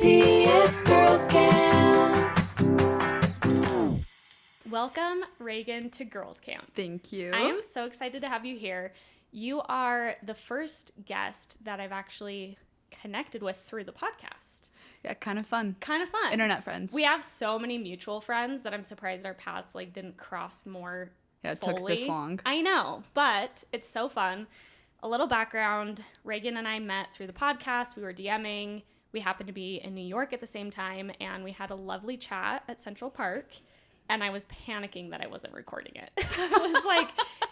it's Girls Camp. Welcome, Reagan, to Girls Camp. Thank you. I am so excited to have you here. You are the first guest that I've actually connected with through the podcast. Yeah, kind of fun. Internet friends. We have so many mutual friends that I'm surprised our paths didn't cross more it fully. took this long. I know, but it's so fun. A little background, Reagan and I met through the podcast. We were DMing. We happened to be in New York at the same time, and we had a lovely chat at Central Park, and I was panicking that I wasn't recording it. I was like,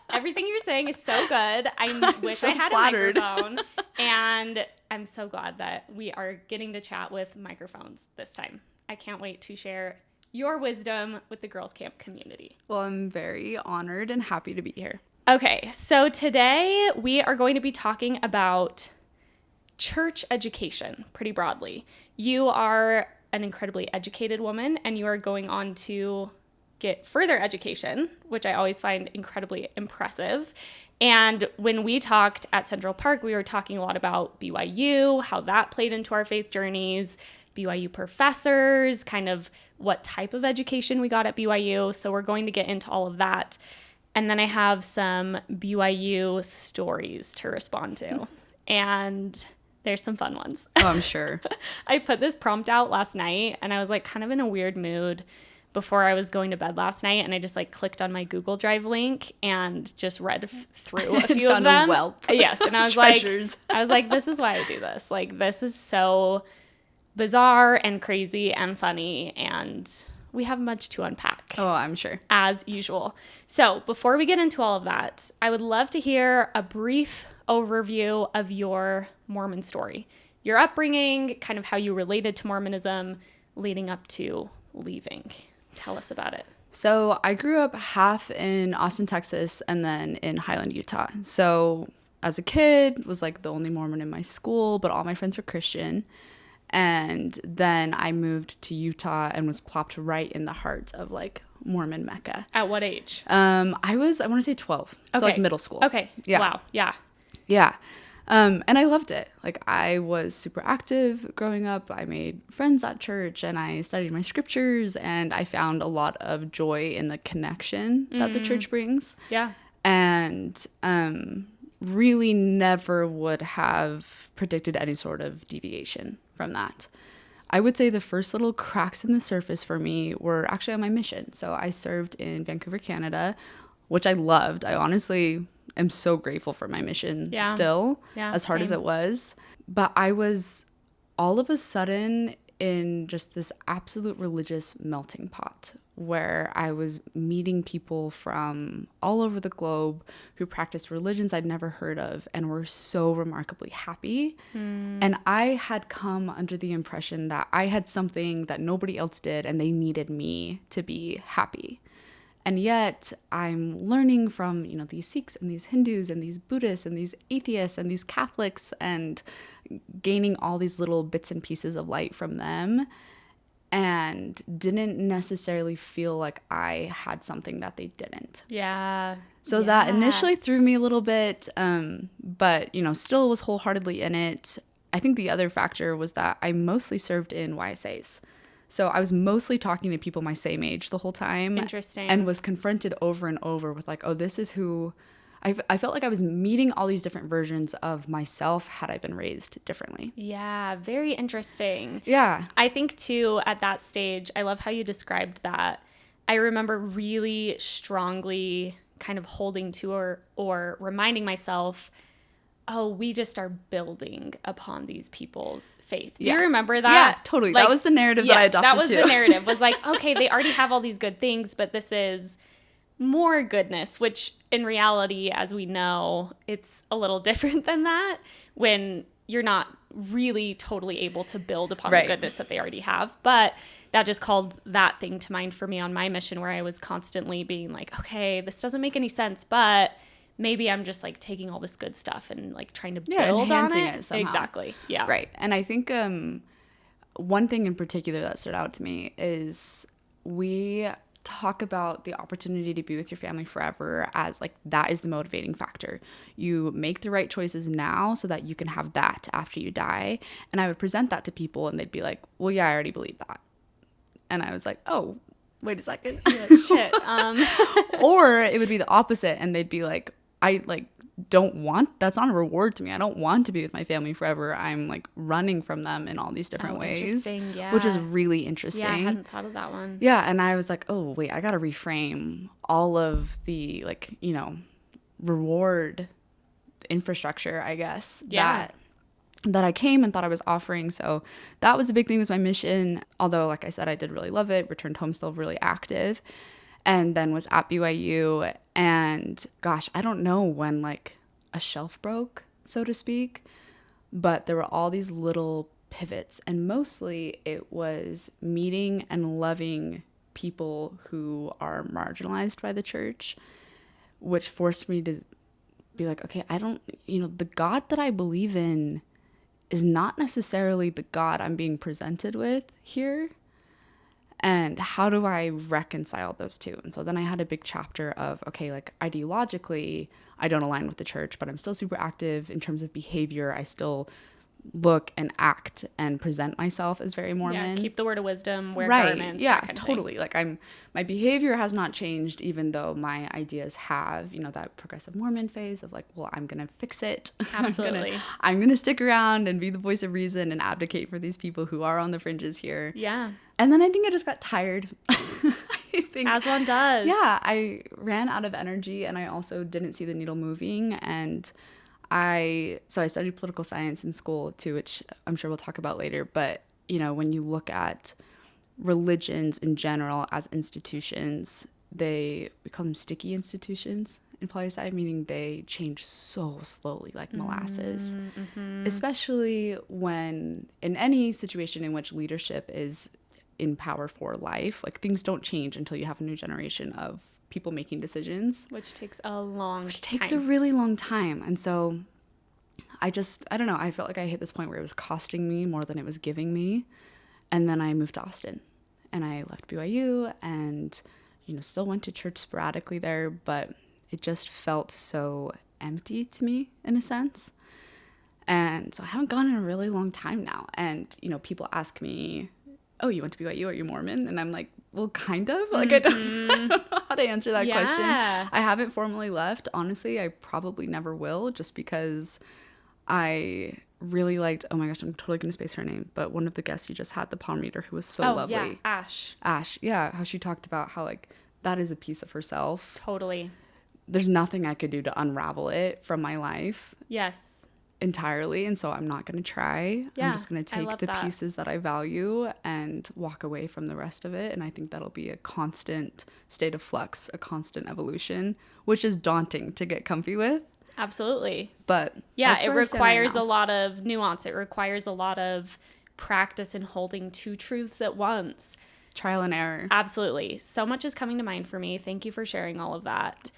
everything you're saying is so good. I wish I had flattered. a microphone, and I'm so glad that we are getting to chat with microphones this time. I can't wait to share your wisdom with the Girls Camp community. Well, I'm very honored and happy to be here. Okay, so today we are going to be talking about church education pretty broadly. You are an incredibly educated woman, and you are going on to get further education, which I always find incredibly impressive. And when we talked at Central Park, we were talking a lot about BYU, how that played into our faith journeys, BYU professors, kind of what type of education we got at BYU. So we're going to get into all of that. And then I have some BYU stories to respond to. And there's some fun ones. Oh, I'm sure. I put this prompt out last night, and I was kind of in a weird mood before I was going to bed last night, and I just clicked on my Google Drive link and just read through a few of them. A wealth. Yes, and I was treasures. this is why I do this. This is so bizarre and crazy and funny, and we have much to unpack. Oh, I'm sure. As usual. So before we get into all of that, I would love to hear a brief overview of your Mormon story, your upbringing, kind of how you related to Mormonism leading up to leaving. Tell us about it. So I grew up half in Austin, Texas, and then in Highland, Utah. So as a kid, was the only Mormon in my school, but all my friends were Christian. And then I moved to Utah and was plopped right in the heart of Mormon Mecca. At what age? I want to say 12. So Okay. middle school. Okay. Yeah. Wow. Yeah. Yeah. And I loved it. I was super active growing up. I made friends at church and I studied my scriptures, and I found a lot of joy in the connection that the church brings. Yeah. And really never would have predicted any sort of deviation from that. I would say the first little cracks in the surface for me were actually on my mission. So I served in Vancouver, Canada, which I loved. I honestly am so grateful for my mission still, as hard as it was. But I was all of a sudden in just this absolute religious melting pot where I was meeting people from all over the globe who practiced religions I'd never heard of and were so remarkably happy. And I had come under the impression that I had something that nobody else did and they needed me to be happy. And yet I'm learning from, these Sikhs and these Hindus and these Buddhists and these atheists and these Catholics and gaining all these little bits and pieces of light from them, and didn't necessarily feel like I had something that they didn't. Yeah. So that initially threw me a little bit, but, still was wholeheartedly in it. I think the other factor was that I mostly served in YSAs. So I was mostly talking to people my same age the whole time. Interesting. And was confronted over and over with this is who... I felt like I was meeting all these different versions of myself had I been raised differently. Yeah, very interesting. Yeah. I think, too, at that stage, I love how you described that. I remember really strongly kind of holding to or reminding myself, oh, we just are building upon these people's faith. Do you remember that? Yeah, totally. That was the narrative that I adopted, that was the narrative. Was okay, they already have all these good things, but this is more goodness, which in reality, as we know, it's a little different than that when you're not really totally able to build upon the goodness that they already have. But that just called that thing to mind for me on my mission, where I was constantly being okay, this doesn't make any sense, but maybe I'm just taking all this good stuff and trying to build on it somehow. Exactly. Yeah. Right. And I think one thing in particular that stood out to me is we talk about the opportunity to be with your family forever as like that is the motivating factor. You make the right choices now so that you can have that after you die. And I would present that to people and they'd be like, well, yeah, I already believe that. And I was like, oh, wait a second. Shit. Or it would be the opposite and they'd be like, I like don't want, that's not a reward to me. I don't want to be with my family forever. I'm like running from them in all these different ways, yeah. which is really interesting. Yeah, I hadn't thought of that one. Yeah, and I was like, oh wait, I gotta reframe all of the like, you know, reward infrastructure, I guess, that I came and thought I was offering. So that was a big thing, was my mission. Although, like I said, I did really love it, returned home still really active, and then was at BYU. And gosh, I don't know when like a shelf broke, so to speak, but there were all these little pivots, and mostly it was meeting and loving people who are marginalized by the church, which forced me to be like, okay, I don't, you know, the God that I believe in is not necessarily the God I'm being presented with here. And how do I reconcile those two? And so then I had a big chapter of, okay, like ideologically, I don't align with the church, but I'm still super active in terms of behavior. I still look and act and present myself as very Mormon. Yeah, keep the word of wisdom, wear right. garments. Yeah, that kind of totally. thing. Like my behavior has not changed, even though my ideas have, you know, that progressive Mormon phase of like, well, I'm going to fix it. Absolutely. I'm going to stick around and be the voice of reason and advocate for these people who are on the fringes here. Yeah. And then I think I just got tired. I think, as one does. Yeah, I ran out of energy and I also didn't see the needle moving. And I studied political science in school too, which I'm sure we'll talk about later. But, you know, when you look at religions in general as institutions, we call them sticky institutions in poli-sci, meaning they change so slowly, like molasses, especially when in any situation in which leadership is in power for life, like things don't change until you have a new generation of people making decisions, which takes a long time. Takes a really long time. And so I don't know, I felt like I hit this point where it was costing me more than it was giving me. And then I moved to Austin and I left BYU and, you know, still went to church sporadically there, but it just felt so empty to me in a sense. And so I haven't gone in a really long time now. And, you know, people ask me, oh, you went to BYU, are you Mormon? And I'm like, well, kind of. Like, I don't know how to answer that question. I haven't formally left. Honestly, I probably never will, just because I really liked, oh my gosh, I'm totally going to space her name, but one of the guests you just had, the palm reader, who was so lovely. Yeah, Ash. Yeah, how she talked about how, like, that is a piece of herself. Totally. There's nothing I could do to unravel it from my life. Yes. Entirely, and so I'm not going to try. I'm just going to take the pieces that I value and walk away from the rest of it, and I think that'll be a constant state of flux, a constant evolution, which is daunting to get comfy with. Absolutely. But yeah, it requires a lot of nuance. It requires a lot of practice in holding two truths at once. Trial and error. Absolutely. So much is coming to mind for me. Thank you for sharing all of that.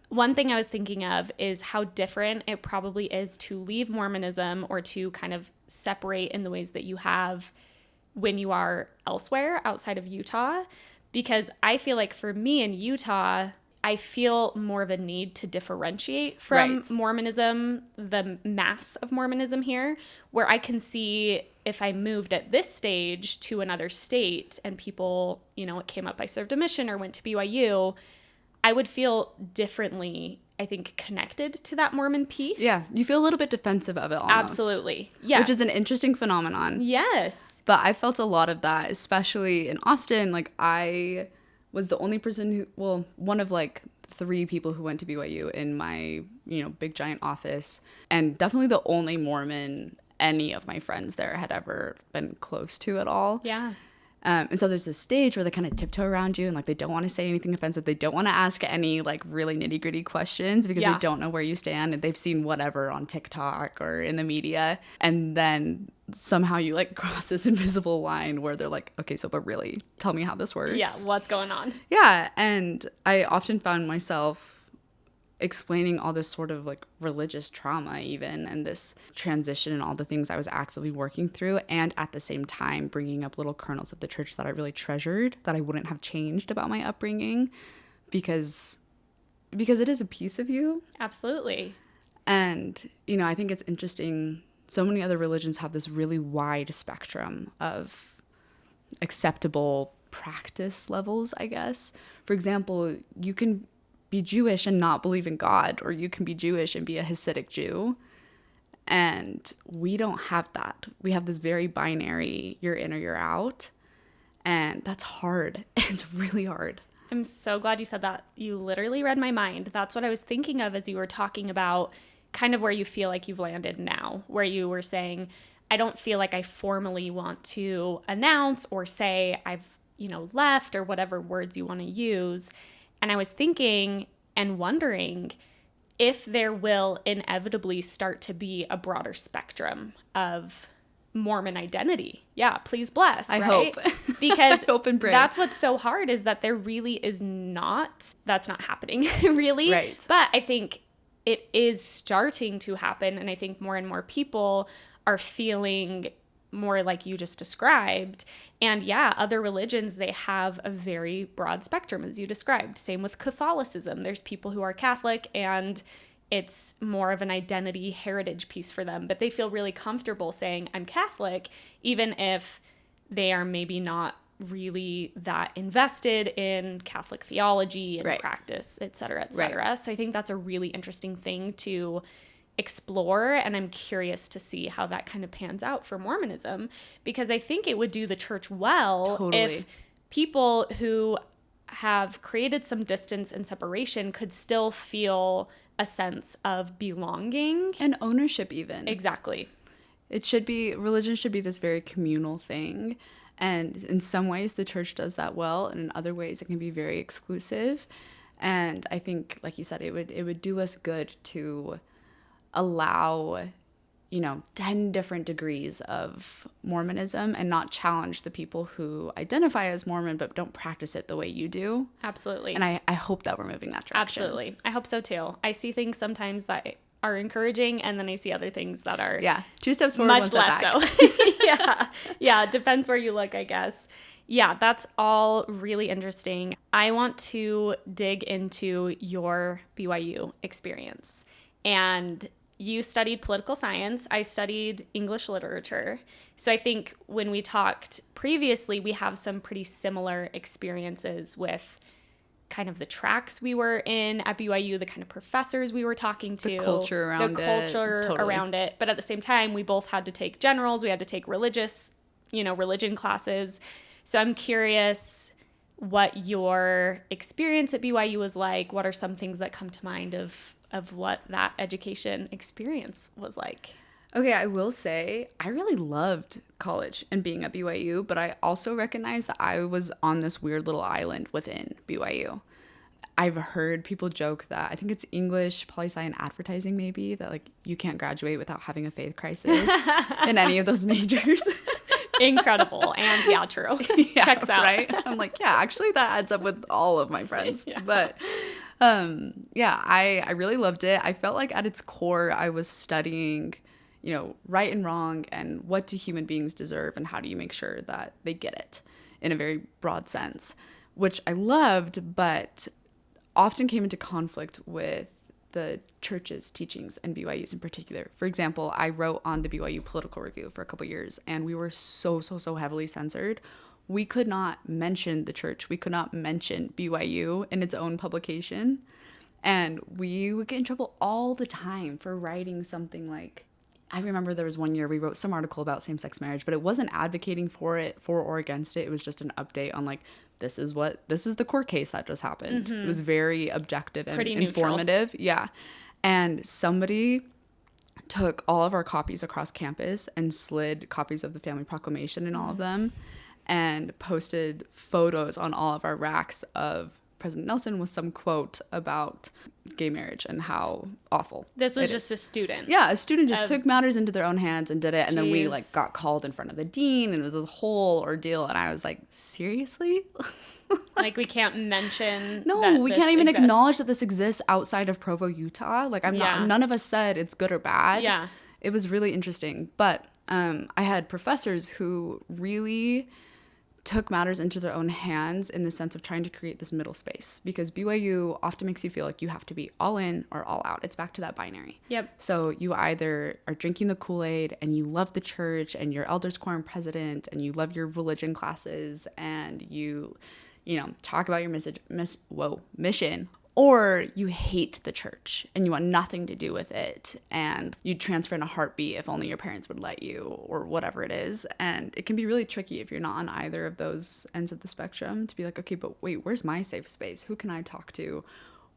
One thing I was thinking of is how different it probably is to leave Mormonism or to kind of separate in the ways that you have when you are elsewhere outside of Utah. Because I feel like for me in Utah, I feel more of a need to differentiate from Mormonism, the mass of Mormonism here, where I can see if I moved at this stage to another state and people, you know, it came up, I served a mission or went to BYU, I would feel differently, I think, connected to that Mormon piece. Yeah, you feel a little bit defensive of it almost. Absolutely. Yeah. Which is an interesting phenomenon. Yes. But I felt a lot of that, especially in Austin. Like, I was the only person one of like 3 people who went to BYU in my, you know, big giant office, and definitely the only Mormon any of my friends there had ever been close to at all. Yeah. And so there's this stage where they kind of tiptoe around you and like they don't want to say anything offensive. They don't want to ask any like really nitty gritty questions because they don't know where you stand and they've seen whatever on TikTok or in the media. And then somehow you like cross this invisible line where they're like, okay, so but really tell me how this works. Yeah, what's going on? Yeah. And I often found myself explaining all this sort of like religious trauma even, and this transition and all the things I was actively working through, and at the same time bringing up little kernels of the church that I really treasured that I wouldn't have changed about my upbringing, because it is a piece of you. Absolutely. And, I think it's interesting. So many other religions have this really wide spectrum of acceptable practice levels, I guess. For example, you can be Jewish and not believe in God, or you can be Jewish and be a Hasidic Jew. And we don't have that. We have this very binary, you're in or you're out. And that's hard. It's really hard. I'm so glad you said that. You literally read my mind. That's what I was thinking of as you were talking about kind of where you feel like you've landed now, where you were saying, I don't feel like I formally want to announce or say I've, left, or whatever words you want to use. And I was thinking and wondering if there will inevitably start to be a broader spectrum of Mormon identity. Yeah, please bless. I right? hope. Because hope and pray. That's what's so hard, is that there really is not, that's not happening really. Right. But I think it is starting to happen. And I think more and more people are feeling more like you just described. And yeah, other religions, they have a very broad spectrum, as you described. Same with Catholicism. There's people who are Catholic and it's more of an identity heritage piece for them, but they feel really comfortable saying I'm Catholic, even if they are maybe not really that invested in Catholic theology and practice, et cetera, et cetera. Right. So I think that's a really interesting thing to explore, and I'm curious to see how that kind of pans out for Mormonism, because I think it would do the church well if people who have created some distance and separation could still feel a sense of belonging and ownership even. Exactly. Religion should be this very communal thing, and in some ways the church does that well, and in other ways it can be very exclusive. And I think, like you said, it would do us good to allow 10 different degrees of Mormonism and not challenge the people who identify as Mormon but don't practice it the way you do. Absolutely. And I hope that we're moving that direction. Absolutely. I hope so too. I see things sometimes that are encouraging, and then I see other things that are 2 steps forward, much 1 step less back. So. Yeah. It depends where you look, I guess. Yeah, that's all really interesting. I want to dig into your BYU experience. And you studied political science. I studied English literature. So I think when we talked previously, we have some pretty similar experiences with kind of the tracks we were in at BYU, the kind of professors we were talking to. The culture around it. But at the same time, we both had to take generals. We had to take religion classes. So I'm curious what your experience at BYU was like. What are some things that come to mind of what that education experience was like? Okay, I will say I really loved college and being at BYU, but I also recognize that I was on this weird little island within BYU. I've heard people joke that I think it's English, poli-sci, and advertising maybe, that like you can't graduate without having a faith crisis in any of those majors. Incredible. And yeah, true. Yeah, checks out. Right? I'm like, yeah, actually that adds up with all of my friends. Yeah. But I really loved it. I felt like at its core, I was studying, right and wrong, and what do human beings deserve, and how do you make sure that they get it in a very broad sense, which I loved, but often came into conflict with the church's teachings and BYU's in particular. For example, I wrote on the BYU Political Review for a couple years, and we were so heavily censored. We could not mention the church. We could not mention BYU in its own publication. And we would get in trouble all the time for writing something like, I remember there was one year we wrote some article about same-sex marriage, but it wasn't advocating for it, for or against it. It was just an update on like, this is the court case that just happened. Mm-hmm. It was very objective and pretty informative. Neutral. Yeah. And somebody took all of our copies across campus and slid copies of the Family Proclamation in all of them, and posted photos on all of our racks of President Nelson with some quote about gay marriage and how awful. This was just a student. Yeah, a student just took matters into their own hands and did it. And then we like got called in front of the dean, and it was this whole ordeal. And I was like, seriously? Like we can't mention No, we this can't even exists. acknowledge that this exists outside of Provo, Utah. Like none of us said it's good or bad. Yeah. It was really interesting. But I had professors who really took matters into their own hands in the sense of trying to create this middle space, because BYU often makes you feel like you have to be all in or all out. It's back to that binary. Yep. So you either are drinking the Kool-Aid and you love the church and your elders quorum president and you love your religion classes and you talk about your mission, or you hate the church and you want nothing to do with it and you'd transfer in a heartbeat if only your parents would let you, or whatever it is. And it can be really tricky if you're not on either of those ends of the spectrum to be like, okay, but wait, where's my safe space? Who can I talk to?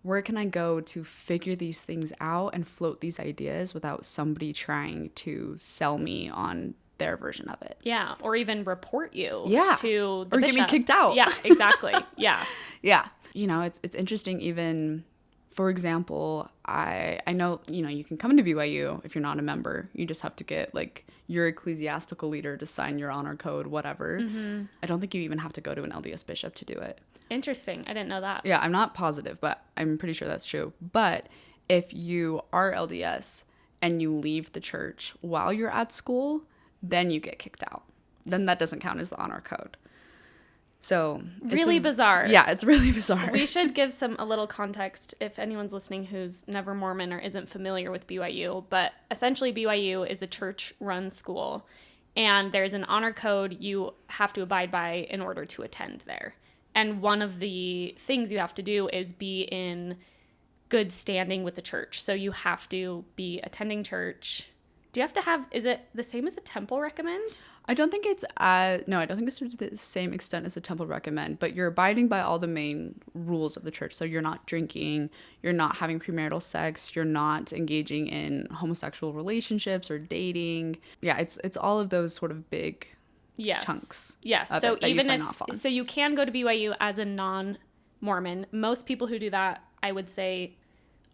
Where can I go to figure these things out and float these ideas without somebody trying to sell me on their version of it? Yeah. Or even report you Yeah. to the Or bishop. get me kicked out. Yeah, exactly. Yeah. Yeah. It's interesting. Even, for example, I know, you can come to BYU if you're not a member. You just have to get like your ecclesiastical leader to sign your honor code, whatever. Mm-hmm. I don't think you even have to go to an LDS bishop to do it. Interesting. I didn't know that. Yeah, I'm not positive, but I'm pretty sure that's true. But if you are LDS and you leave the church while you're at school, then you get kicked out. Then that doesn't count as the honor code. So really bizarre. Yeah, it's really bizarre. We should give a little context if anyone's listening who's never Mormon or isn't familiar with BYU. But essentially, BYU is a church-run school, and there's an honor code you have to abide by in order to attend there. And one of the things you have to do is be in good standing with the church. So you have to be attending church. Do you have to have, is it the same as a temple recommend? I don't think it's, no, I don't think it's to the same extent as a temple recommend, but you're abiding by all the main rules of the church. So you're not drinking, you're not having premarital sex, you're not engaging in homosexual relationships or dating. Yeah, it's all of those sort of big chunks. Yes. So even so you can go to BYU as a non-Mormon. Most people who do that, I would say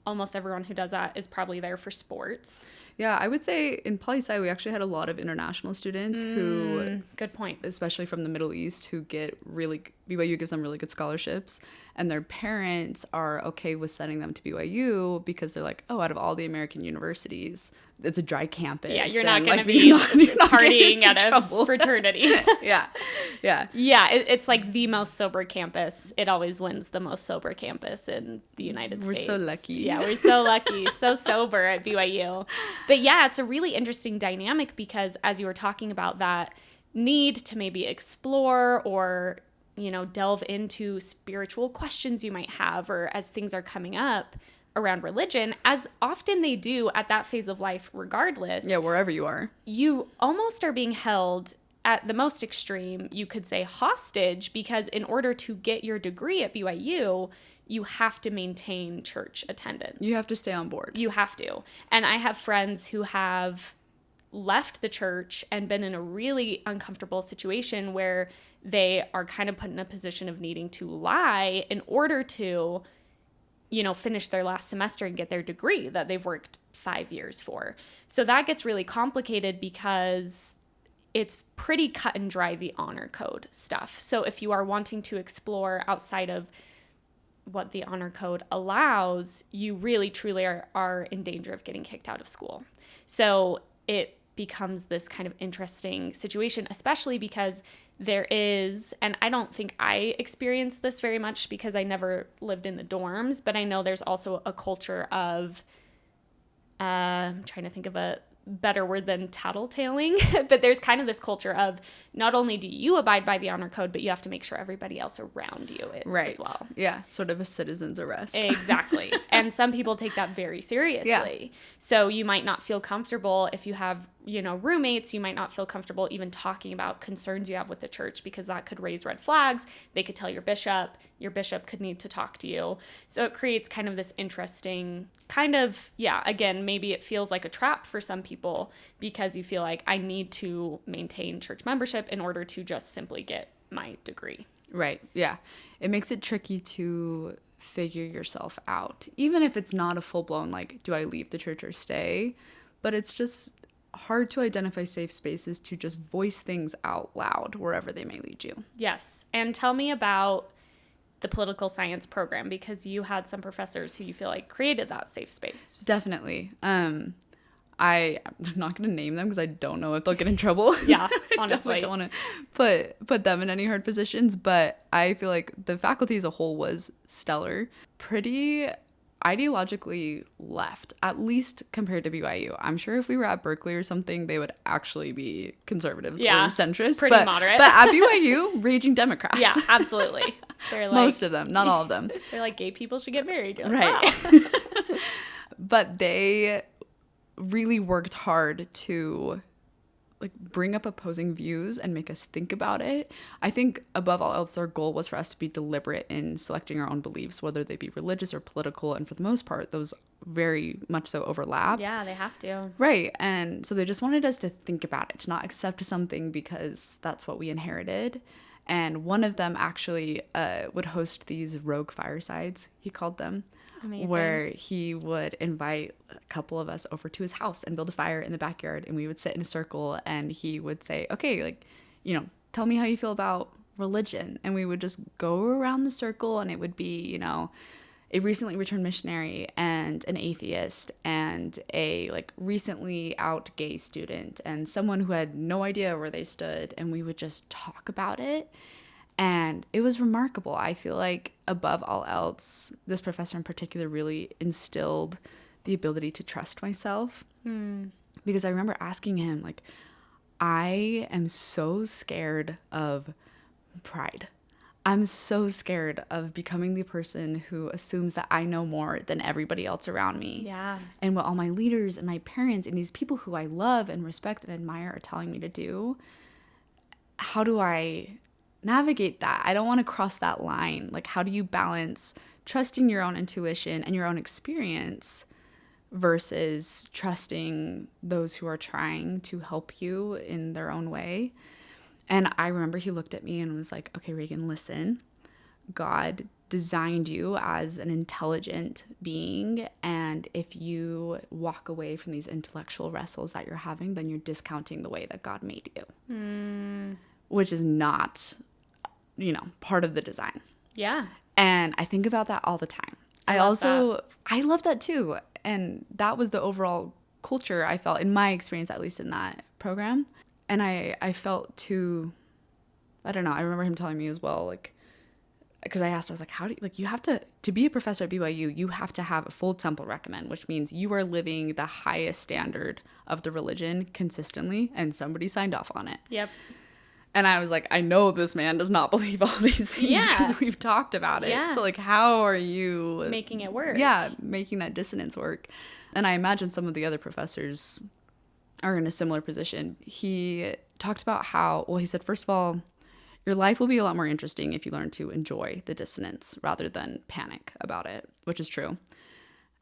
almost everyone who does that is probably there for sports. Yeah, I would say in poli-sci we actually had a lot of international students who, good point, especially from the Middle East, who get BYU gives them really good scholarships, and their parents are okay with sending them to BYU because they're like, oh, out of all the American universities, it's a dry campus. Yeah, you're not going to be you're not partying at a fraternity. Yeah. Yeah, it's like the most sober campus. It always wins the most sober campus in the United States. We're so lucky. Yeah, we're so lucky. So sober at BYU. But yeah, it's a really interesting dynamic because as you were talking about that need to maybe explore or, delve into spiritual questions you might have, or as things are coming up around religion, as often they do at that phase of life regardless. Yeah, wherever you are. You almost are being held, at the most extreme, you could say hostage, because in order to get your degree at BYU, you have to maintain church attendance. You have to stay on board. You have to. And I have friends who have left the church and been in a really uncomfortable situation where they are kind of put in a position of needing to lie in order to, finish their last semester and get their degree that they've worked 5 years for. So that gets really complicated because it's pretty cut and dry, the honor code stuff. So if you are wanting to explore outside of what the honor code allows, you really truly are in danger of getting kicked out of school. So it becomes this kind of interesting situation, especially because there is, and I don't think I experienced this very much because I never lived in the dorms, but I know there's also a culture of, I'm trying to think of a better word than tattletaling, but there's kind of this culture of not only do you abide by the honor code, but you have to make sure everybody else around you is as well. Yeah, sort of a citizen's arrest. Exactly. And some people take that very seriously. Yeah. So you might not feel comfortable if you have, roommates, you might not feel comfortable even talking about concerns you have with the church because that could raise red flags. They could tell your bishop could need to talk to you. So it creates kind of this interesting kind of, again, maybe it feels like a trap for some people because you feel like I need to maintain church membership in order to just simply get my degree. Right. Yeah. It makes it tricky to figure yourself out, even if it's not a full-blown, like, do I leave the church or stay? But it's just hard to identify safe spaces to just voice things out loud wherever they may lead you. Yes. And tell me about the political science program, because you had some professors who you feel like created that safe space. Definitely. I'm not going to name them because I don't know if they'll get in trouble. Yeah, I honestly. don't want to put them in any hard positions, but I feel like the faculty as a whole was stellar. Pretty ideologically left, at least compared to BYU. I'm sure if we were at Berkeley or something, they would actually be conservatives or centrist. Pretty moderate. But at BYU, raging Democrats. Yeah, absolutely. They're like, most of them, not all of them. They're like, gay people should get married. You're like, right. Wow. But they really worked hard to like bring up opposing views and make us think about it. I think above all else, their goal was for us to be deliberate in selecting our own beliefs, whether they be religious or political. And for the most part, those very much so overlap. Yeah, they have to. Right. And so they just wanted us to think about it, to not accept something because that's what we inherited. And one of them actually would host these rogue firesides, he called them. Amazing. Where he would invite a couple of us over to his house and build a fire in the backyard, and we would sit in a circle, and he would say, okay, like, tell me how you feel about religion. And we would just go around the circle, and it would be, a recently returned missionary and an atheist and a like recently out gay student and someone who had no idea where they stood, and we would just talk about it. And it was remarkable. I feel like above all else, this professor in particular really instilled the ability to trust myself. Because I remember asking him, like, I am so scared of pride. I'm so scared of becoming the person who assumes that I know more than everybody else around me. Yeah. And what all my leaders and my parents and these people who I love and respect and admire are telling me to do. How do I navigate that? I don't want to cross that line. Like, how do you balance trusting your own intuition and your own experience versus trusting those who are trying to help you in their own way? And I remember he looked at me and was like, okay, Reagan, listen, God designed you as an intelligent being, and if you walk away from these intellectual wrestles that you're having, then you're discounting the way that God made you. Which is not, part of the design. Yeah. And I think about that all the time. I love that too. And that was the overall culture I felt, in my experience, at least in that program. And I felt too, I don't know, I remember him telling me as well, like, because I asked, I was like, how do you, like, you have to be a professor at BYU, you have to have a full temple recommend, which means you are living the highest standard of the religion consistently, and somebody signed off on it. Yep. And I was like, I know this man does not believe all these things because we've talked about it. Yeah. So, like, how are you making it work? Yeah, making that dissonance work. And I imagine some of the other professors are in a similar position. He talked about how, well, he said, first of all, your life will be a lot more interesting if you learn to enjoy the dissonance rather than panic about it, which is true.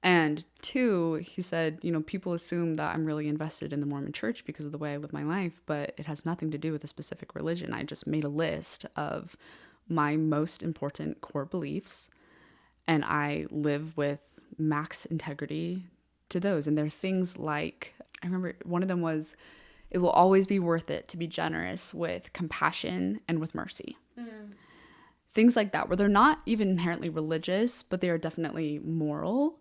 And two, he said, people assume that I'm really invested in the Mormon church because of the way I live my life, but it has nothing to do with a specific religion. I just made a list of my most important core beliefs, and I live with max integrity to those. And they're things like, I remember one of them was, it will always be worth it to be generous with compassion and with mercy. Things like that, where they're not even inherently religious, but they are definitely moral.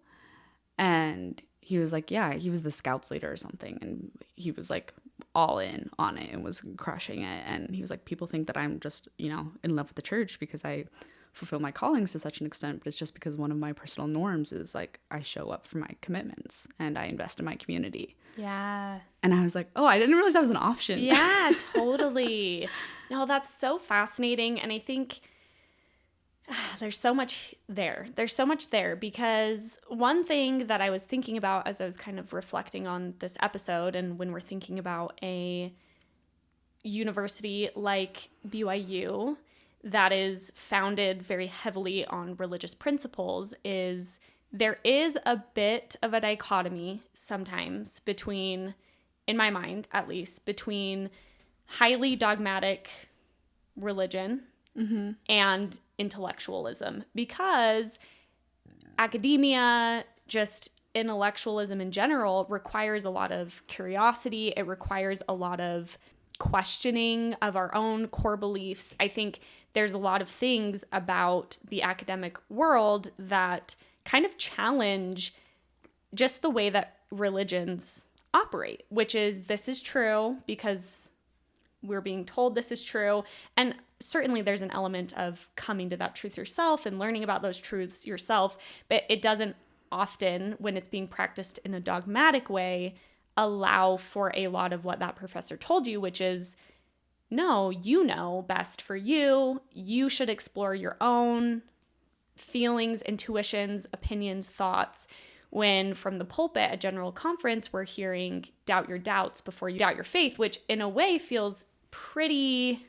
And he was like, yeah, he was the Scouts leader or something. And he was like all in on it and was crushing it. And he was like, people think that I'm just, in love with the church because I fulfill my callings to such an extent, but it's just because one of my personal norms is like, I show up for my commitments and I invest in my community. Yeah. And I was like, oh, I didn't realize that was an option. Yeah, totally. No, that's so fascinating. And I think there's so much there. There's so much there, because one thing that I was thinking about as I was kind of reflecting on this episode, and when we're thinking about a university like BYU that is founded very heavily on religious principles, is there is a bit of a dichotomy sometimes between, in my mind at least, between highly dogmatic religion and intellectualism, because academia, just intellectualism in general, requires a lot of curiosity. It requires a lot of questioning of our own core beliefs. I think there's a lot of things about the academic world that kind of challenge just the way that religions operate, which is this is true because we're being told this is true. And certainly there's an element of coming to that truth yourself and learning about those truths yourself, but it doesn't often, when it's being practiced in a dogmatic way, allow for a lot of what that professor told you, which is, no, you know best for you. You should explore your own feelings, intuitions, opinions, thoughts. When from the pulpit at General Conference, we're hearing doubt your doubts before you doubt your faith, which in a way feels pretty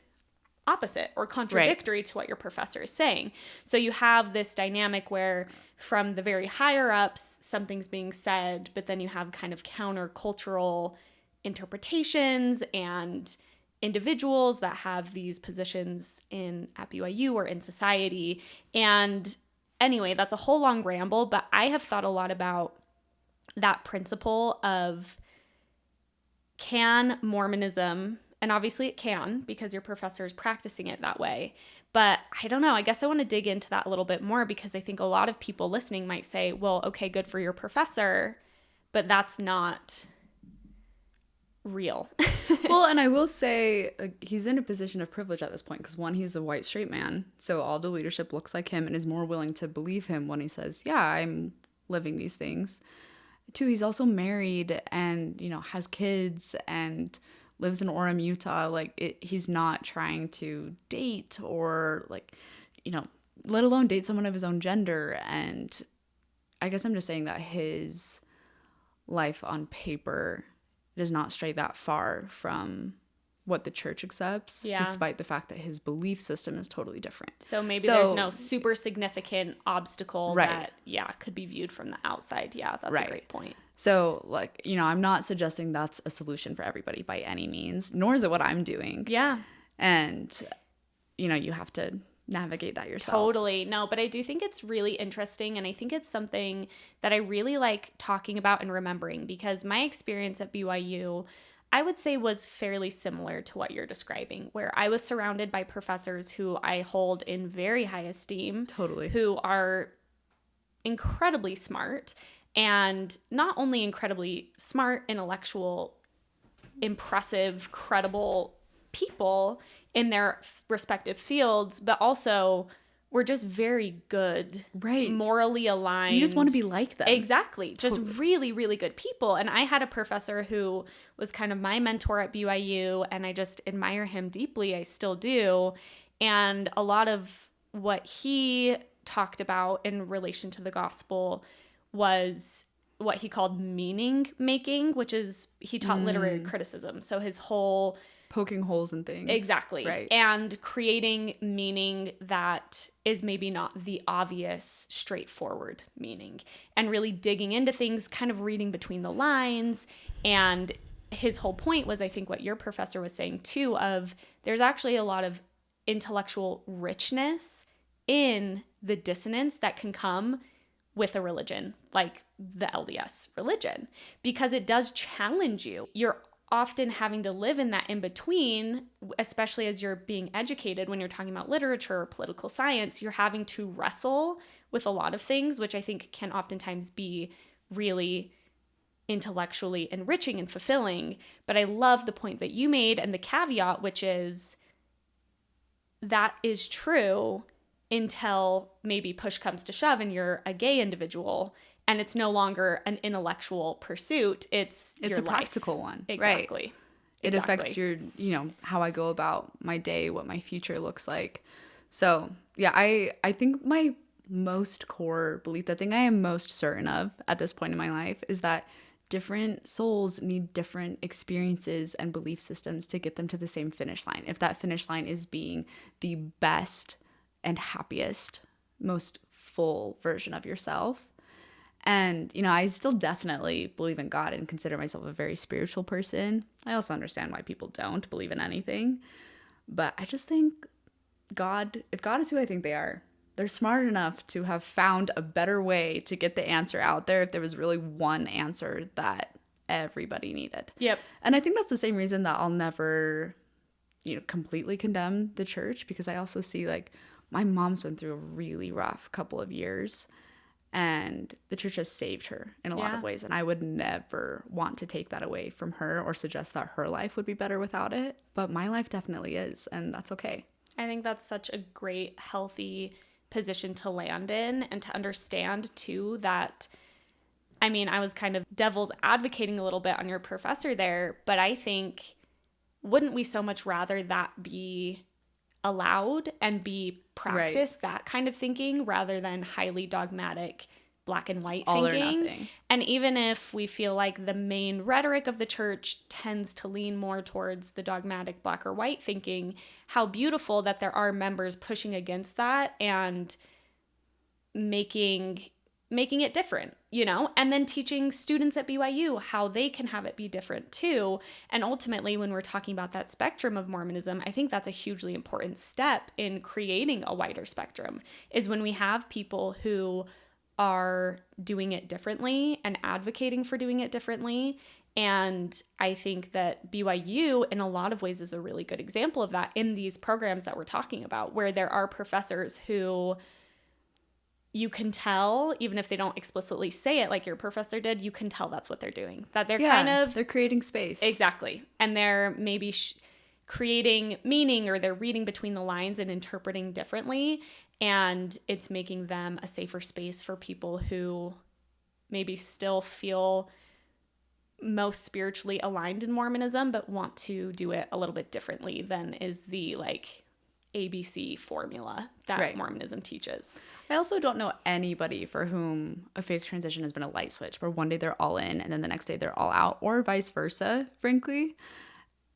opposite or contradictory to what your professor is saying. So you have this dynamic where from the very higher ups, something's being said, but then you have kind of countercultural interpretations and individuals that have these positions at BYU or in society. And anyway, that's a whole long ramble, but I have thought a lot about that principle of, can Mormonism, and obviously it can because your professor is practicing it that way, but I don't know, I guess I want to dig into that a little bit more because I think a lot of people listening might say, well, okay, good for your professor, but that's not real. Well, and I will say he's in a position of privilege at this point because one, he's a white straight man, so all the leadership looks like him and is more willing to believe him when he says, yeah, I'm living these things. Two, he's also married and, you know, has kids and lives in Orem, Utah. Like, he's not trying to date or, like, you know, let alone date someone of his own gender. And I guess I'm just saying that his life on paper does not stray that far from what the church accepts, despite the fact that his belief system is totally different. So maybe there's no super significant obstacle that, could be viewed from the outside. Yeah, that's a great point. So, like, you know, I'm not suggesting that's a solution for everybody by any means, nor is it what I'm doing. Yeah. And, you know, you have to navigate that yourself. Totally. No, but I do think it's really interesting, and I think it's something that I really like talking about and remembering, because my experience at BYU, I would say, was fairly similar to what you're describing, where I was surrounded by professors who I hold in very high esteem. Totally. Who are incredibly smart, and not only incredibly smart, intellectual, impressive, credible people in their respective fields, but also were just very good, morally aligned. You just want to be like them. Exactly. Just really, really good people. And I had a professor who was kind of my mentor at BYU, and I just admire him deeply. I still do. And a lot of what he talked about in relation to the gospel was what he called meaning making, which is, he taught literary criticism. So his whole poking holes in things. Exactly. Right. And creating meaning that is maybe not the obvious, straightforward meaning. And really digging into things, kind of reading between the lines. And his whole point was, I think, what your professor was saying too, of there's actually a lot of intellectual richness in the dissonance that can come with a religion like the LDS religion, because it does challenge you. You're often having to live in that in between, especially as you're being educated. When you're talking about literature or political science, you're having to wrestle with a lot of things, which I think can oftentimes be really intellectually enriching and fulfilling. But I love the point that you made and the caveat, which is that is true until maybe push comes to shove and you're a gay individual and it's no longer an intellectual pursuit. It's a life. Practical one. Exactly. Right. It affects your, you know, how I go about my day, what my future looks like. So yeah, I think my most core belief, the thing I am most certain of at this point in my life, is that different souls need different experiences and belief systems to get them to the same finish line. If that finish line is being the best and happiest, most full version of yourself. And, you know, I still definitely believe in God and consider myself a very spiritual person. I also understand why people don't believe in anything. But I just think if God is who I think they are, they're smart enough to have found a better way to get the answer out there if there was really one answer that everybody needed. Yep. And I think that's the same reason that I'll never completely condemn the church, because I also see like my mom's been through a really rough couple of years, and the church has saved her in a lot of ways. And I would never want to take that away from her or suggest that her life would be better without it. But my life definitely is, and that's okay. I think that's such a great, healthy position to land in, and to understand too that, I mean, I was kind of devil's advocating a little bit on your professor there, but I think, wouldn't we so much rather that be allowed and be practiced, that kind of thinking, rather than highly dogmatic black and white all thinking? or nothing. And even if we feel like the main rhetoric of the church tends to lean more towards the dogmatic black or white thinking, how beautiful that there are members pushing against that and making it different, and then teaching students at BYU how they can have it be different too. And ultimately, when we're talking about that spectrum of Mormonism, I think that's a hugely important step in creating a wider spectrum, is when we have people who are doing it differently and advocating for doing it differently. And I think that BYU in a lot of ways is a really good example of that in these programs that we're talking about, where there are professors who you can tell, even if they don't explicitly say it like your professor did, you can tell that's what they're doing. That they're they're creating space. Exactly. And they're maybe creating meaning, or they're reading between the lines and interpreting differently. And it's making them a safer space for people who maybe still feel most spiritually aligned in Mormonism, but want to do it a little bit differently than is the ABC formula that Mormonism teaches. I also don't know anybody for whom a faith transition has been a light switch, where one day they're all in and then the next day they're all out, or vice versa, frankly.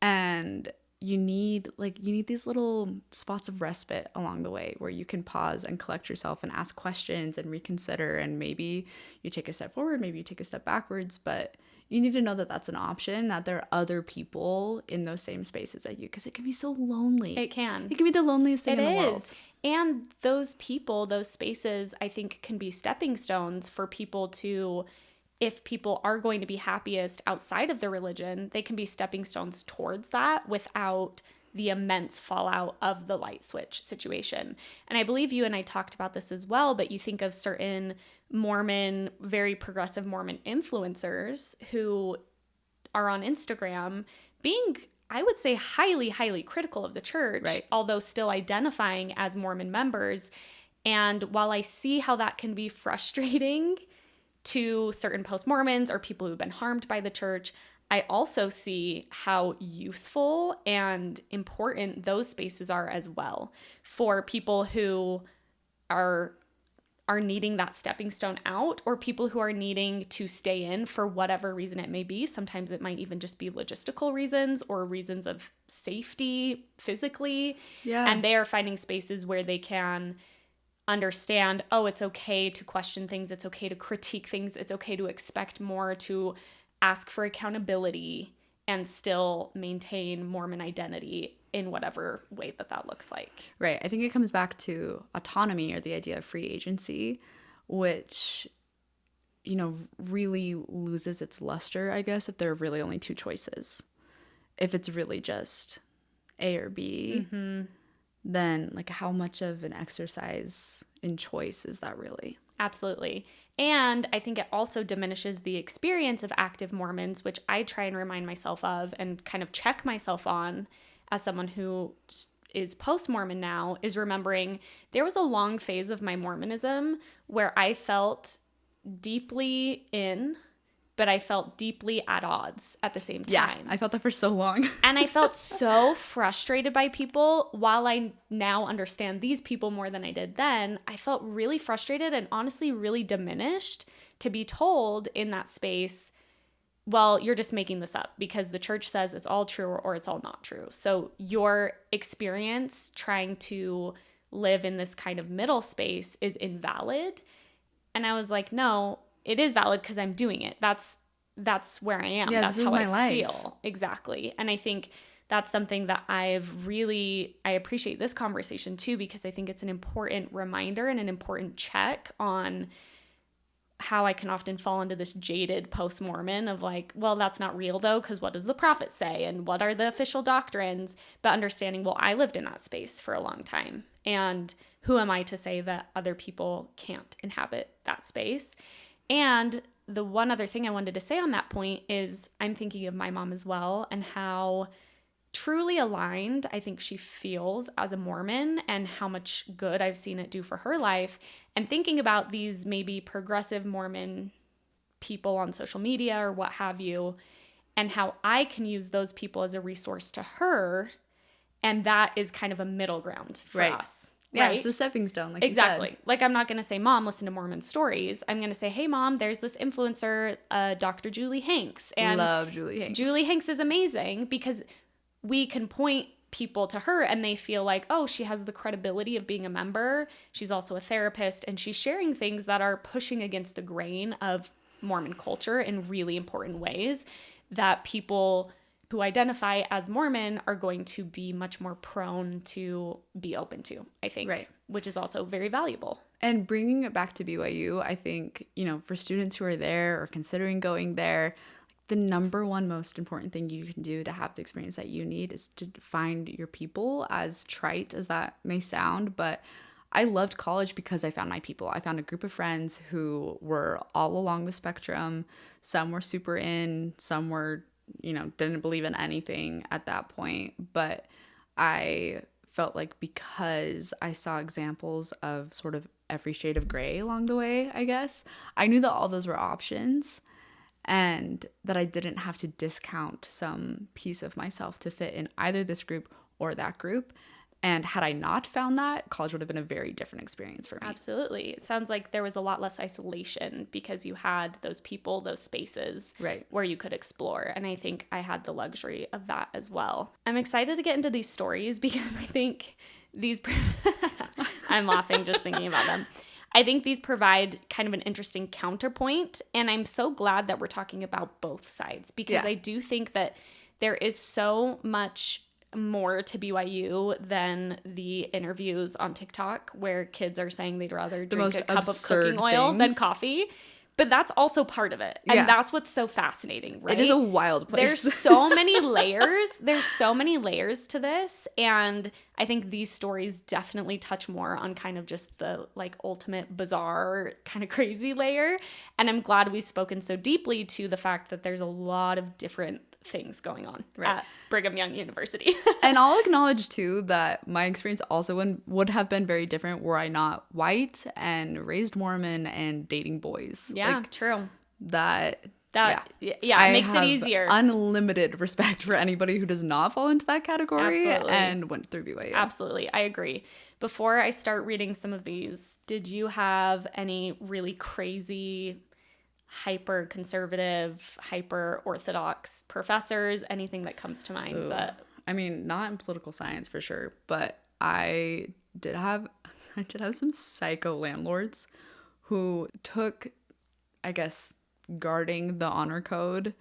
And you need these little spots of respite along the way where you can pause and collect yourself and ask questions and reconsider, and maybe you take a step forward, maybe you take a step backwards, but you need to know that that's an option, that there are other people in those same spaces as you, because it can be so lonely. It can. It can be the loneliest thing in the world. And those people, those spaces, I think can be stepping stones for people to, if people are going to be happiest outside of their religion, they can be stepping stones towards that without the immense fallout of the light switch situation. And I believe you and I talked about this as well, but you think of certain Mormon, very progressive Mormon influencers who are on Instagram being, I would say, highly, highly critical of the church, although still identifying as Mormon members. And while I see how that can be frustrating to certain post-Mormons or people who've been harmed by the church, I also see how useful and important those spaces are as well for people who are needing that stepping stone out, or people who are needing to stay in for whatever reason it may be. Sometimes it might even just be logistical reasons or reasons of safety physically. Yeah. And they are finding spaces where they can understand, oh, it's okay to question things. It's okay to critique things. It's okay to expect more, to ask for accountability, and still maintain Mormon identity in whatever way that looks like. Right. I think it comes back to autonomy, or the idea of free agency, which, really loses its luster, I guess, if there are really only two choices. If it's really just A or B, then how much of an exercise in choice is that really? Absolutely. And I think it also diminishes the experience of active Mormons, which I try and remind myself of and kind of check myself on as someone who is post-Mormon now, is remembering there was a long phase of my Mormonism where I felt deeply in, but I felt deeply at odds at the same time. Yeah, I felt that for so long. And I felt so frustrated by people. While I now understand these people more than I did then, I felt really frustrated and honestly really diminished to be told in that space, well, you're just making this up because the church says it's all true or it's all not true. So your experience trying to live in this kind of middle space is invalid. And I was like, no, it is valid because I'm doing it. That's where I am. Yeah, that's how I feel. Exactly. And I think that's something that I appreciate this conversation too, because I think it's an important reminder and an important check on how I can often fall into this jaded post-Mormon of like, well, that's not real though, because what does the prophet say and what are the official doctrines? But understanding, well, I lived in that space for a long time. And who am I to say that other people can't inhabit that space? And the one other thing I wanted to say on that point is I'm thinking of my mom as well and how truly aligned I think she feels as a Mormon and how much good I've seen it do for her life. And thinking about these maybe progressive Mormon people on social media or what have you, and how I can use those people as a resource to her. And that is kind of a middle ground for us. Yeah, right? It's a stepping stone, like exactly. you said. Like I'm not going to say, Mom, listen to Mormon stories. I'm going to say, hey, Mom, there's this influencer, Dr. Julie Hanks. And love Julie Hanks. Julie Hanks is amazing because we can point people to her and they feel like, oh, she has the credibility of being a member. She's also a therapist and she's sharing things that are pushing against the grain of Mormon culture in really important ways that people who identify as Mormon are going to be much more prone to be open to, I think, right. Which is also very valuable. And bringing it back to BYU, I think, for students who are there or considering going there, the number one most important thing you can do to have the experience that you need is to find your people, as trite as that may sound. But I loved college because I found my people. I found a group of friends who were all along the spectrum. Some were super in, some were, didn't believe in anything at that point. But I felt like because I saw examples of sort of every shade of gray along the way, I guess, I knew that all those were options. And that I didn't have to discount some piece of myself to fit in either this group or that group. And had I not found that, college would have been a very different experience for me. Absolutely. It sounds like there was a lot less isolation because you had those people, those spaces where you could explore. And I think I had the luxury of that as well. I'm excited to get into these stories because I think these... I'm laughing just thinking about them. I think these provide kind of an interesting counterpoint, and I'm so glad that we're talking about both sides because I do think that there is so much more to BYU than the interviews on TikTok where kids are saying they'd rather drink a cup of cooking oil than coffee. But that's also part of it. And that's what's so fascinating, right? It is a wild place. There's so many layers. There's so many layers to this. And I think these stories definitely touch more on kind of just the like ultimate bizarre kind of crazy layer. And I'm glad we've spoken so deeply to the fact that there's a lot of different things going on at Brigham Young University. And I'll acknowledge too that my experience also would have been very different were I not white and raised Mormon and dating boys. Yeah, true. That it makes it easier. Unlimited respect for anybody who does not fall into that category. Absolutely. And went through BYU. Absolutely. I agree. Before I start reading some of these, did you have any really crazy hyper conservative, hyper orthodox professors? Anything that comes to mind? Ooh. I mean, not in political science for sure, but I did have some psycho landlords who took, I guess, guarding the honor code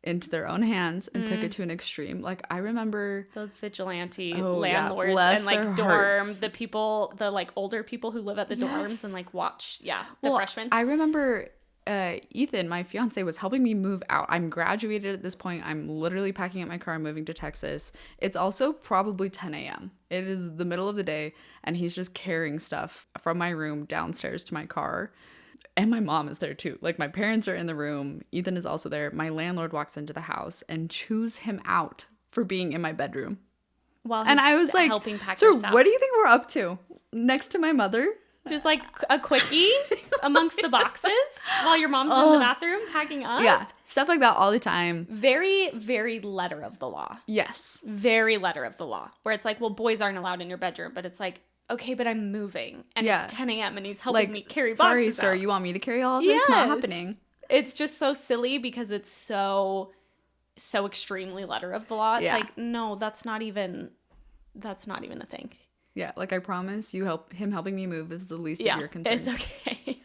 into their own hands and took it to an extreme. Like I remember those vigilante landlords and like the like older people who live at the dorms and like watch the freshmen. I remember Ethan, my fiance, was helping me move out. I'm graduated at this point. I'm literally packing up my car and moving to Texas. It's also probably 10 a.m. It is the middle of the day, and he's just carrying stuff from my room downstairs to my car. And my mom is there too. Like my parents are in the room. Ethan is also there. My landlord walks into the house and chews him out for being in my bedroom. And I was like, helping pack sir, what do you think we're up to? Next to my mother? Just like a quickie amongst the boxes while your mom's in the bathroom packing up. Yeah, stuff like that all the time. Very, very letter of the law. Yes. Very letter of the law. Where it's like, well, boys aren't allowed in your bedroom. But it's like, okay, but I'm moving. And it's 10 a.m. and he's helping me carry boxes Sorry, sir, out. you want me to carry all of this? Not happening. It's just so silly because it's so extremely letter of the law. It's like, no, that's not even a thing. Yeah, like I promise you, him helping me move is the least of your concerns. It's okay.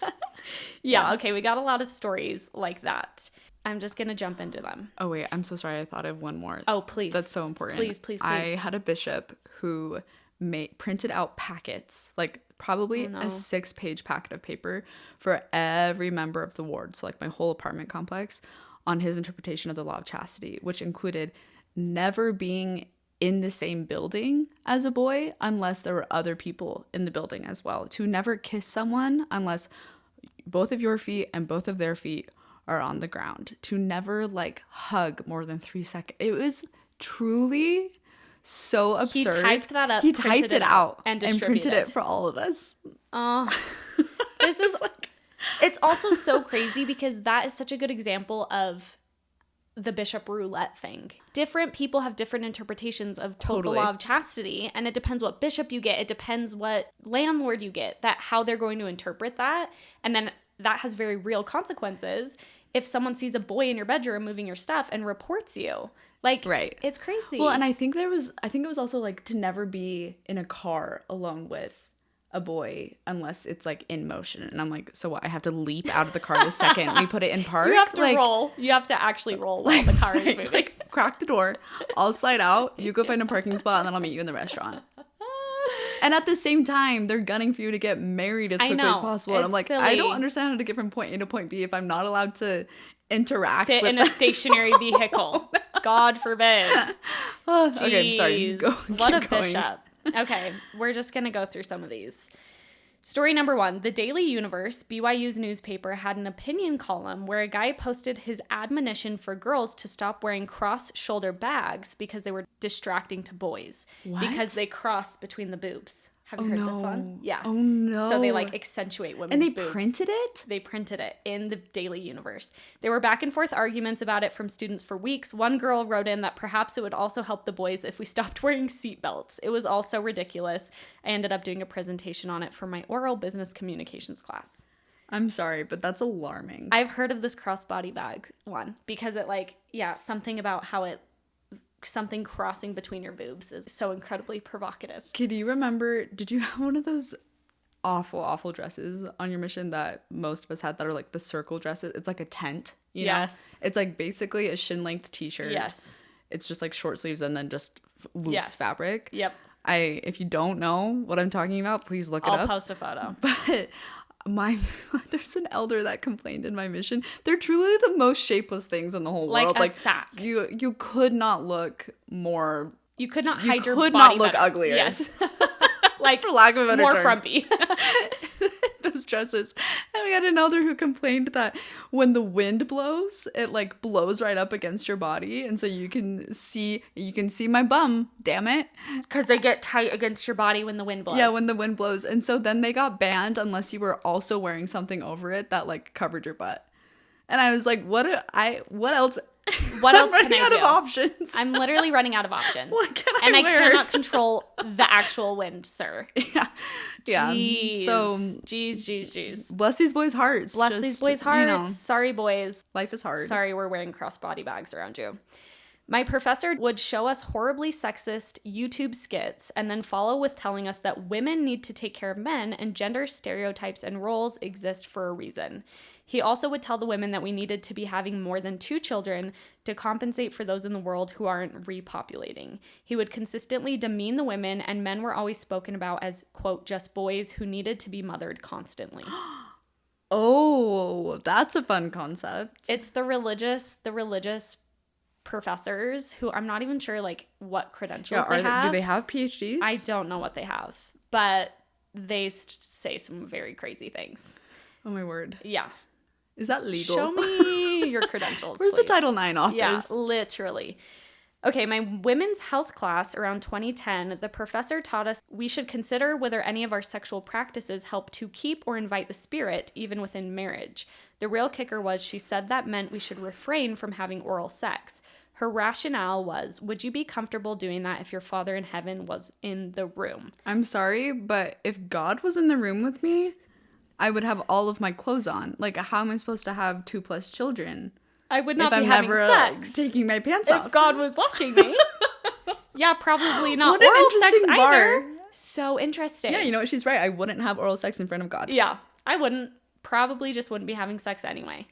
Okay, we got a lot of stories like that. I'm just going to jump into them. Oh, wait, I'm so sorry. I thought of one more. Oh, please. That's so important. Please. I had a bishop who printed out packets, like probably a 6-page packet of paper for every member of the ward, so like my whole apartment complex, on his interpretation of the law of chastity, which included never being in the same building as a boy unless there were other people in the building as well, to never kiss someone unless both of your feet and both of their feet are on the ground, to never like hug more than 3 seconds. It was truly so absurd. He typed that up. He typed it out and printed it for all of us. Oh, this is like, it's also so crazy because that is such a good example of the bishop roulette thing. Different people have different interpretations of quote, the law of chastity, and it depends what bishop you get. It depends what landlord you get, that how they're going to interpret that, and then that has very real consequences. If someone sees a boy in your bedroom moving your stuff and reports you, like, right, it's crazy. Well, and I think it was also like to never be in a car alone with a boy unless it's like in motion. And I'm like, so what? I have to leap out of the car the second we put it in park? You have to like, roll. You have to actually roll while the car is moving. Like, crack the door. I'll slide out. You go find a parking spot, and then I'll meet you in the restaurant. And at the same time, they're gunning for you to get married as quickly as possible. And I'm like, silly. I don't understand how to get from point A to point B if I'm not allowed to interact. Sit in a stationary vehicle. God forbid. Okay, sorry. What a bishop. Okay, we're just going to go through some of these. Story number 1. The Daily Universe, BYU's newspaper, had an opinion column where a guy posted his admonition for girls to stop wearing cross-shoulder bags because they were distracting to boys. What? Because they cross between the boobs. Have you heard this one? Yeah. Oh, no. So they, like, accentuate women's boobs. And they printed it? They printed it in the Daily Universe. There were back and forth arguments about it from students for weeks. One girl wrote in that perhaps it would also help the boys if we stopped wearing seatbelts. It was all so ridiculous. I ended up doing a presentation on it for my oral business communications class. I'm sorry, but that's alarming. I've heard of this crossbody bag one because it, like, yeah, something about how it, something crossing between your boobs is so incredibly provocative. Okay, do you remember, did you have one of those awful dresses on your mission that most of us had that are like the circle dresses? It's like a tent, you know? Yes. It's like basically a shin length t-shirt. Yes. It's just like short sleeves and then just loose fabric. Yep. If you don't know what I'm talking about, please look it up. I'll post a photo. But there's an elder that complained in my mission. They're truly the most shapeless things in the whole world. Like a sack. You could not look more. You could not hide your body. You could body not look better. uglier. Yes. Like, for lack of a better more term. frumpy. Those dresses. And we had an elder who complained that when the wind blows, it like blows right up against your body, and so you can see my bum, damn it, because they get tight against your body when the wind blows. Yeah, when the wind blows. And so then they got banned unless you were also wearing something over it that like covered your butt. And I was like, what else? What else I'm running can I out do? Of options. I'm literally running out of options. What can and I I wear? cannot control the actual wind, sir. Yeah. Jeez. So jeez. Bless these boys' hearts. Bless these boys' hearts. You know, sorry, boys. life is hard. Sorry, we're wearing crossbody bags around you. My professor would show us horribly sexist YouTube skits and then follow with telling us that women need to take care of men and gender stereotypes and roles exist for a reason. He also would tell the women that we needed to be having more than 2 children to compensate for those in the world who aren't repopulating. He would consistently demean the women, and men were always spoken about as, quote, just boys who needed to be mothered constantly. Oh, that's a fun concept. It's the religious professors who I'm not even sure like what credentials they have. Do they have PhDs? I don't know what they have, but they say some very crazy things. Oh my word. Yeah. Is that legal? Show me your credentials. Where's please. the Title IX office? Yeah, literally. Okay, my women's health class around 2010, the professor taught us we should consider whether any of our sexual practices help to keep or invite the spirit, even within marriage. The real kicker was she said that meant we should refrain from having oral sex. Her rationale was, would you be comfortable doing that if your Father in heaven was in the room? I'm sorry, but if God was in the room with me, I would have all of my clothes on. Like, how am I supposed to have 2+ children? I would not if be I'm having never sex. Taking my pants off. If God was watching me. Yeah, probably not what an oral sex interesting bar. either. So interesting. Yeah, you know what? She's right. I wouldn't have oral sex in front of God. Yeah, I wouldn't. Probably just wouldn't be having sex anyway.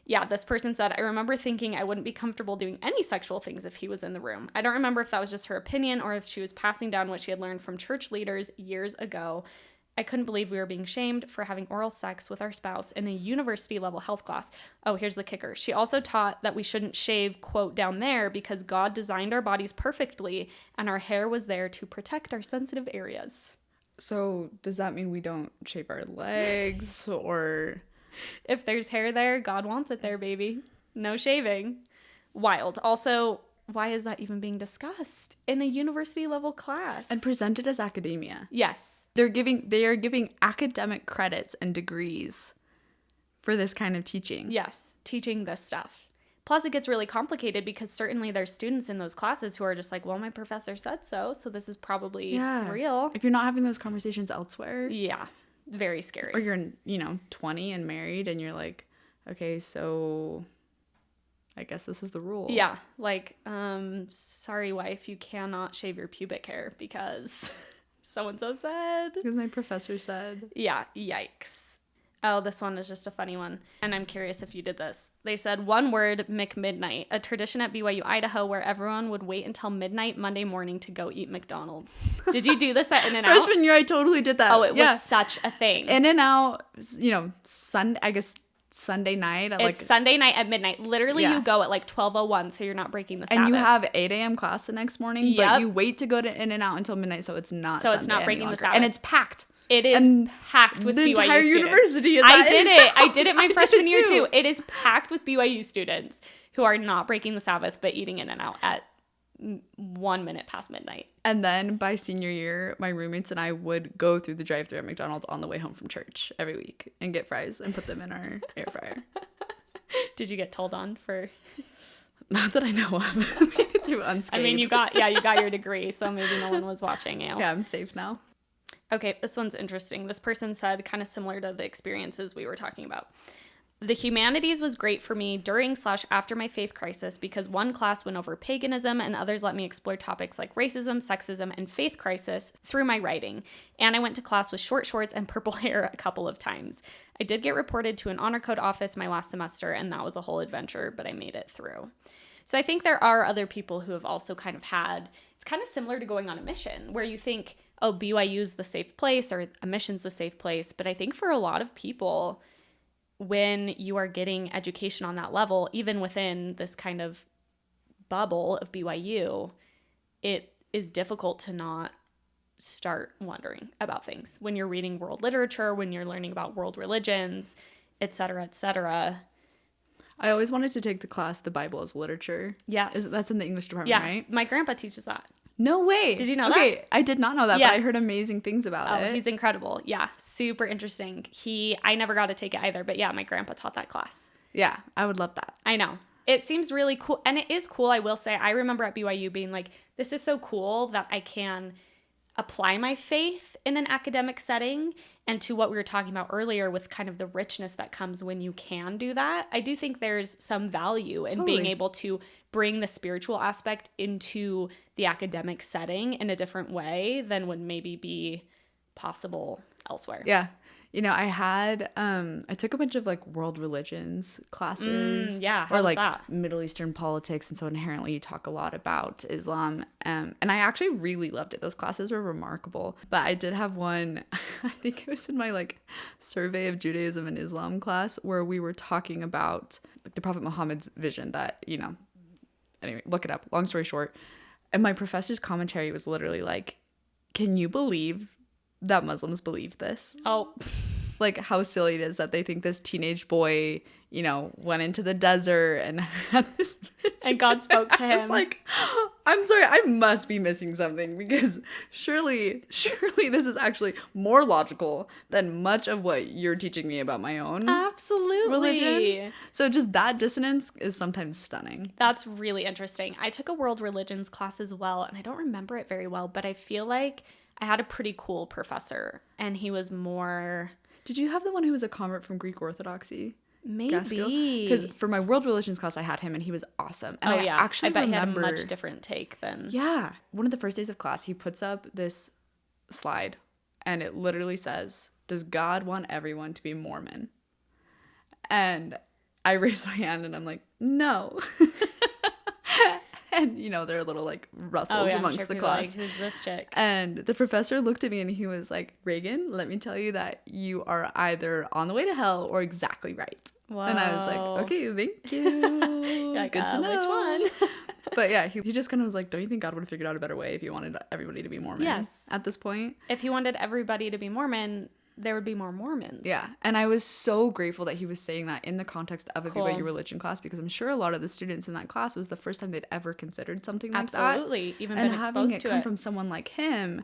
Yeah, this person said, I remember thinking I wouldn't be comfortable doing any sexual things if he was in the room. I don't remember if that was just her opinion or if she was passing down what she had learned from church leaders years ago. I couldn't believe we were being shamed for having oral sex with our spouse in a university-level health class. Oh, here's the kicker. She also taught that we shouldn't shave, quote, down there because God designed our bodies perfectly and our hair was there to protect our sensitive areas. So does that mean we don't shave our legs or... If there's hair there, God wants it there, baby. No shaving. Wild. Also, why is that even being discussed in a university level class? And presented as academia. Yes. They are giving academic credits and degrees for this kind of teaching. Yes, teaching this stuff. Plus, it gets really complicated because certainly there's students in those classes who are just like, well, my professor said so this is probably real. If you're not having those conversations elsewhere. Yeah. Very scary. Or you're, 20 and married and you're like, okay, so I guess this is the rule. Yeah. Like, sorry, wife, you cannot shave your pubic hair because so-and-so said. Because my professor said. Yeah. Yikes. Oh, this one is just a funny one. And I'm curious if you did this. They said, one word, McMidnight, a tradition at BYU, Idaho, where everyone would wait until midnight Monday morning to go eat McDonald's. Did you do this at In-N-Out? Freshman year, I totally did that. Oh, it was such a thing. In-N-Out, Sunday night. It's Sunday night at midnight. Literally, you go at like 12:01, so you're not breaking the Sabbath. And you have 8 a.m. class the next morning, but you wait to go to In-N-Out until midnight, so it's not Sunday it's not breaking the Sabbath. And it's packed. It is packed with BYU students. The entire university is I did it my freshman year too. It is packed with BYU students who are not breaking the Sabbath but eating In-N-Out at 1 minute past midnight. And then by senior year, my roommates and I would go through the drive-thru at McDonald's on the way home from church every week and get fries and put them in our air fryer. Did you get told on for? Not that I know of. Made it through unscathed. I mean, you got your degree, so maybe no one was watching you. Yeah, I'm safe now. Okay, this one's interesting. This person said, kind of similar to the experiences we were talking about. The Humanities was great for me during/after my faith crisis because one class went over paganism and others let me explore topics like racism, sexism, and faith crisis through my writing. And I went to class with short shorts and purple hair a couple of times. I did get reported to an honor code office my last semester, and that was a whole adventure, but I made it through. So I think there are other people who have also kind of had, it's kind of similar to going on a mission where you think, oh, BYU's the safe place or a mission's the safe place. But I think for a lot of people, when you are getting education on that level, even within this kind of bubble of BYU, it is difficult to not start wondering about things. When you're reading world literature, when you're learning about world religions, et cetera, et cetera. I always wanted to take the class, The Bible as Literature. Yes. That's in the English department, right? Yeah, my grandpa teaches that. No way. Did you know that? Okay, I did not know that, Yes. but I heard amazing things about it. He's incredible. Yeah, super interesting. I never got to take it either, but yeah, my grandpa taught that class. Yeah, I would love that. I know. It seems really cool. And it is cool, I will say. I remember at BYU being like, this is so cool that I can apply my faith in an academic setting. And to what we were talking about earlier with kind of the richness that comes when you can do that, I do think there's some value in being able to bring the spiritual aspect into the academic setting in a different way than would maybe be possible elsewhere. Yeah. I took a bunch of like world religions classes. Or like that? Middle Eastern politics. And so inherently you talk a lot about Islam. And I actually really loved it. Those classes were remarkable. But I did have one, I think it was in my like survey of Judaism and Islam class where we were talking about like the Prophet Muhammad's vision that, anyway, look it up. Long story short. And my professor's commentary was literally like, can you believe that Muslims believe this? Oh, like how silly it is that they think this teenage boy, went into the desert and had this vision. And God spoke to him. It's like, I'm sorry, I must be missing something because surely this is actually more logical than much of what you're teaching me about my own religion. So just that dissonance is sometimes stunning. That's really interesting. I took a world religions class as well, and I don't remember it very well, but I feel like I had a pretty cool professor, and he was more... Did you have the one who was a convert from Greek Orthodoxy? Maybe. Because for my world religions class, I had him, and he was awesome. And I bet he had a much different take than... Yeah. One of the first days of class, he puts up this slide, and it literally says, does God want everyone to be Mormon? And I raise my hand and I'm like, no. And, you know, there are little, like, rustles amongst the class. Like, who's this chick? And the professor looked at me and he was like, Reagan, let me tell you that you are either on the way to hell or exactly right. Whoa. And I was like, okay, thank you. Like, good to know. Which one? But yeah, he just kind of was like, don't you think God would have figured out a better way if you wanted everybody to be Mormon? Yes. At this point? If he wanted everybody to be Mormon, there would be more Mormons. Yeah. And I was so grateful that he was saying that in the context of a Cool. BYU religion class, because I'm sure a lot of the students in that class was the first time they'd ever considered something like that. Absolutely. Even and been having exposed it to come it. from someone like him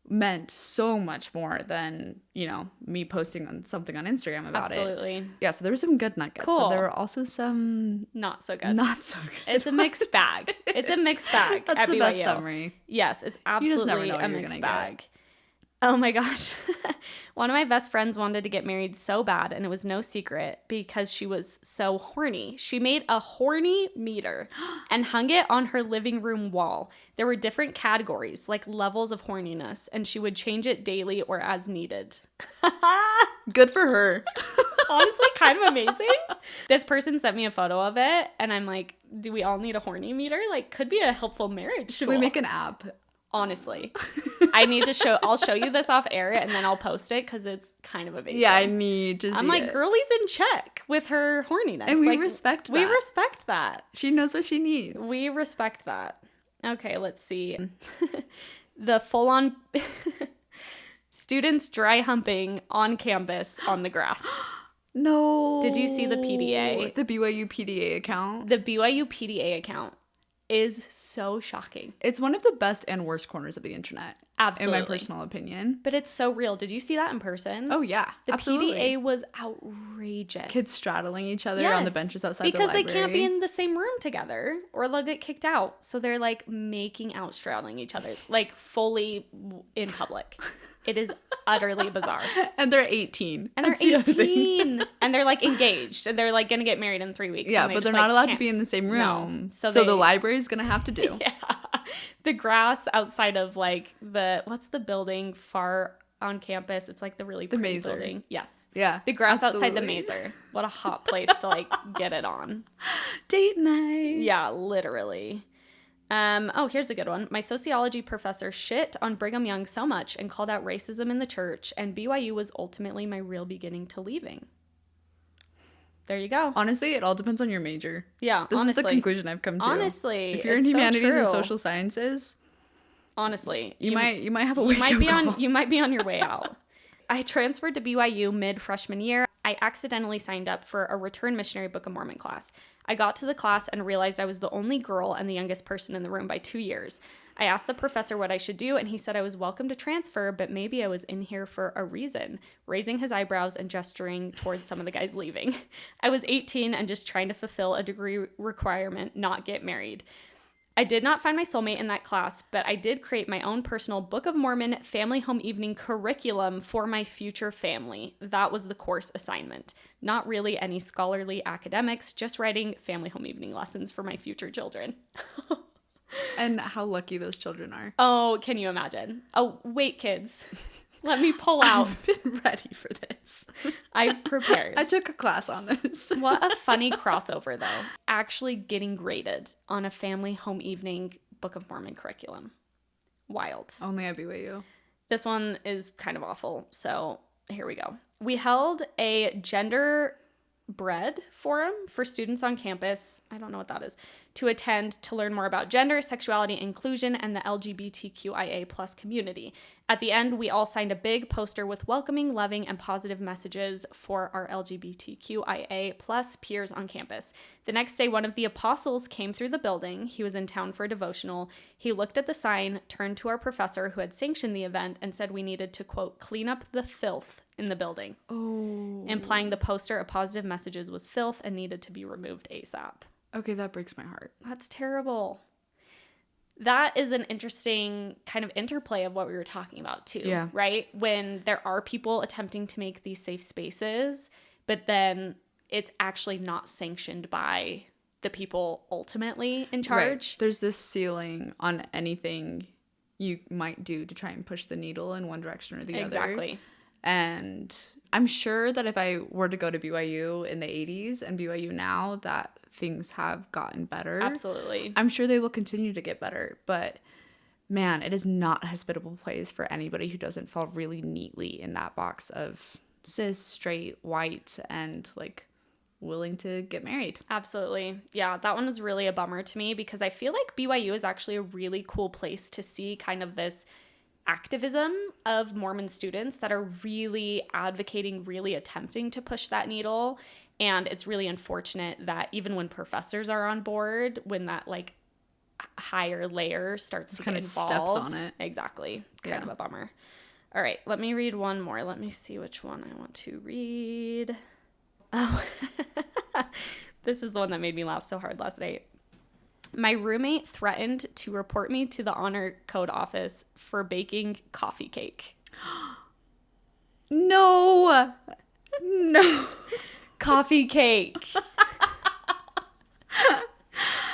meant so much more than, you know, me posting on something on Instagram about it. Absolutely. Yeah, so there were some good nuggets, but Cool. there were also some Not so good. not so good. It's a mixed bag. It's a mixed bag. That's at the BYU. best summary. Yes, it's You just never absolutely know what a you're mixed gonna bag. get. Oh my gosh. One of my best friends wanted to get married so bad, and it was no secret because she was so horny. She made a horny meter and hung it on her living room wall. There were different categories, like levels of horniness, and she would change it daily or as needed. Good for her. Honestly, kind of amazing. This person sent me a photo of it, and I'm like, do we all need a horny meter? Like, could be a helpful marriage Should tool. we make an app? Honestly, I need to I'll show you this off air and then I'll post it because it's kind of amazing. Yeah, I need to see I'm like, it. girlie's in check with her horniness. And we like, respect We that. respect that. She knows what she needs. We respect that. Okay, let's see. The full-on students dry humping on campus on the grass. No. Did you see the PDA? The BYU PDA account? The BYU PDA account is so shocking. It's one of the best and worst corners of the internet. Absolutely. In my personal opinion. But it's so real. Did you see that in person? Oh, yeah. The absolutely. PDA was outrageous. Kids straddling each other Yes, on the benches outside the because library. they can't be in the same room together or they'll get kicked out. So they're like making out straddling each other, like fully in public. It is utterly bizarre. And they're 18. And they're That's the other thing. 18. And they're like engaged and they're like going to get married in 3 weeks. Yeah, and but they're just, not allowed to can't- be in the same room. No. So So the they- library's going to have to do. Yeah. The grass outside of like what's the building far on campus? It's like the really pretty Mazer. building. Yes. Yeah. The grass outside the absolutely. mazer. What a hot place to like get it on. Date night. Yeah, literally. Here's a good one. My sociology professor shit on Brigham Young so much and called out racism in the church, and BYU was ultimately my real beginning to leaving. There you go. Honestly, it all depends on your major. Yeah, This honestly. is the conclusion I've come to. Honestly, if you're in it's so humanities or true. social sciences, Honestly, you might have a way you might to be go. you might be on your way out. I transferred to BYU mid freshman year. I accidentally signed up for a return missionary Book of Mormon class. I got to the class and realized I was the only girl and the youngest person in the room by 2 years. I asked the professor what I should do, and he said I was welcome to transfer, but maybe I was in here for a reason, raising his eyebrows and gesturing towards some of the guys leaving. I was 18 and just trying to fulfill a degree requirement, not get married. I did not find my soulmate in that class, but I did create my own personal Book of Mormon family home evening curriculum for my future family. That was the course assignment. Not really any scholarly academics, just writing family home evening lessons for my future children. And how lucky those children are. Oh, can you imagine? Oh, wait, kids. Let me pull out. I've been ready for this. I've prepared. I took a class on this. What a funny crossover, though. Actually getting graded on a family home evening Book of Mormon curriculum. Wild. Only at BYU. This one is kind of awful, so here we go. We held a gender bread forum for students on campus, I don't know what that is, to attend to learn more about gender, sexuality, inclusion, and the LGBTQIA plus community. At the end, we all signed a big poster with welcoming, loving, and positive messages for our LGBTQIA plus peers on campus. The next day, one of the apostles came through the building. He was in town for a devotional. He looked at the sign, turned to our professor who had sanctioned the event, and said we needed to, quote, clean up the filth in the building. Oh. Implying the poster of positive messages was filth and needed to be removed ASAP. Okay, that breaks my heart. That's terrible. That is an interesting kind of interplay of what we were talking about too, Yeah. right? When there are people attempting to make these safe spaces, but then it's actually not sanctioned by the people ultimately in charge. Right. There's this ceiling on anything you might do to try and push the needle in one direction or the other. Exactly. And I'm sure that if I were to go to BYU in the 80s and BYU now, that things have gotten better. Absolutely. I'm sure they will continue to get better, but man, it is not a hospitable place for anybody who doesn't fall really neatly in that box of cis, straight, white, and like willing to get married. Absolutely. Yeah, that one was really a bummer to me because I feel like BYU is actually a really cool place to see kind of this activism of Mormon students that are really advocating, really attempting to push that needle. And it's really unfortunate that even when professors are on board, when that like higher layer starts to kind get of involved. steps on it. Exactly. Kind of a bummer. All right, let me read one more. Let me see which one I want to read. Oh, this is the one that made me laugh so hard last night. My roommate threatened to report me to the honor code office for baking coffee cake. No. Coffee cake.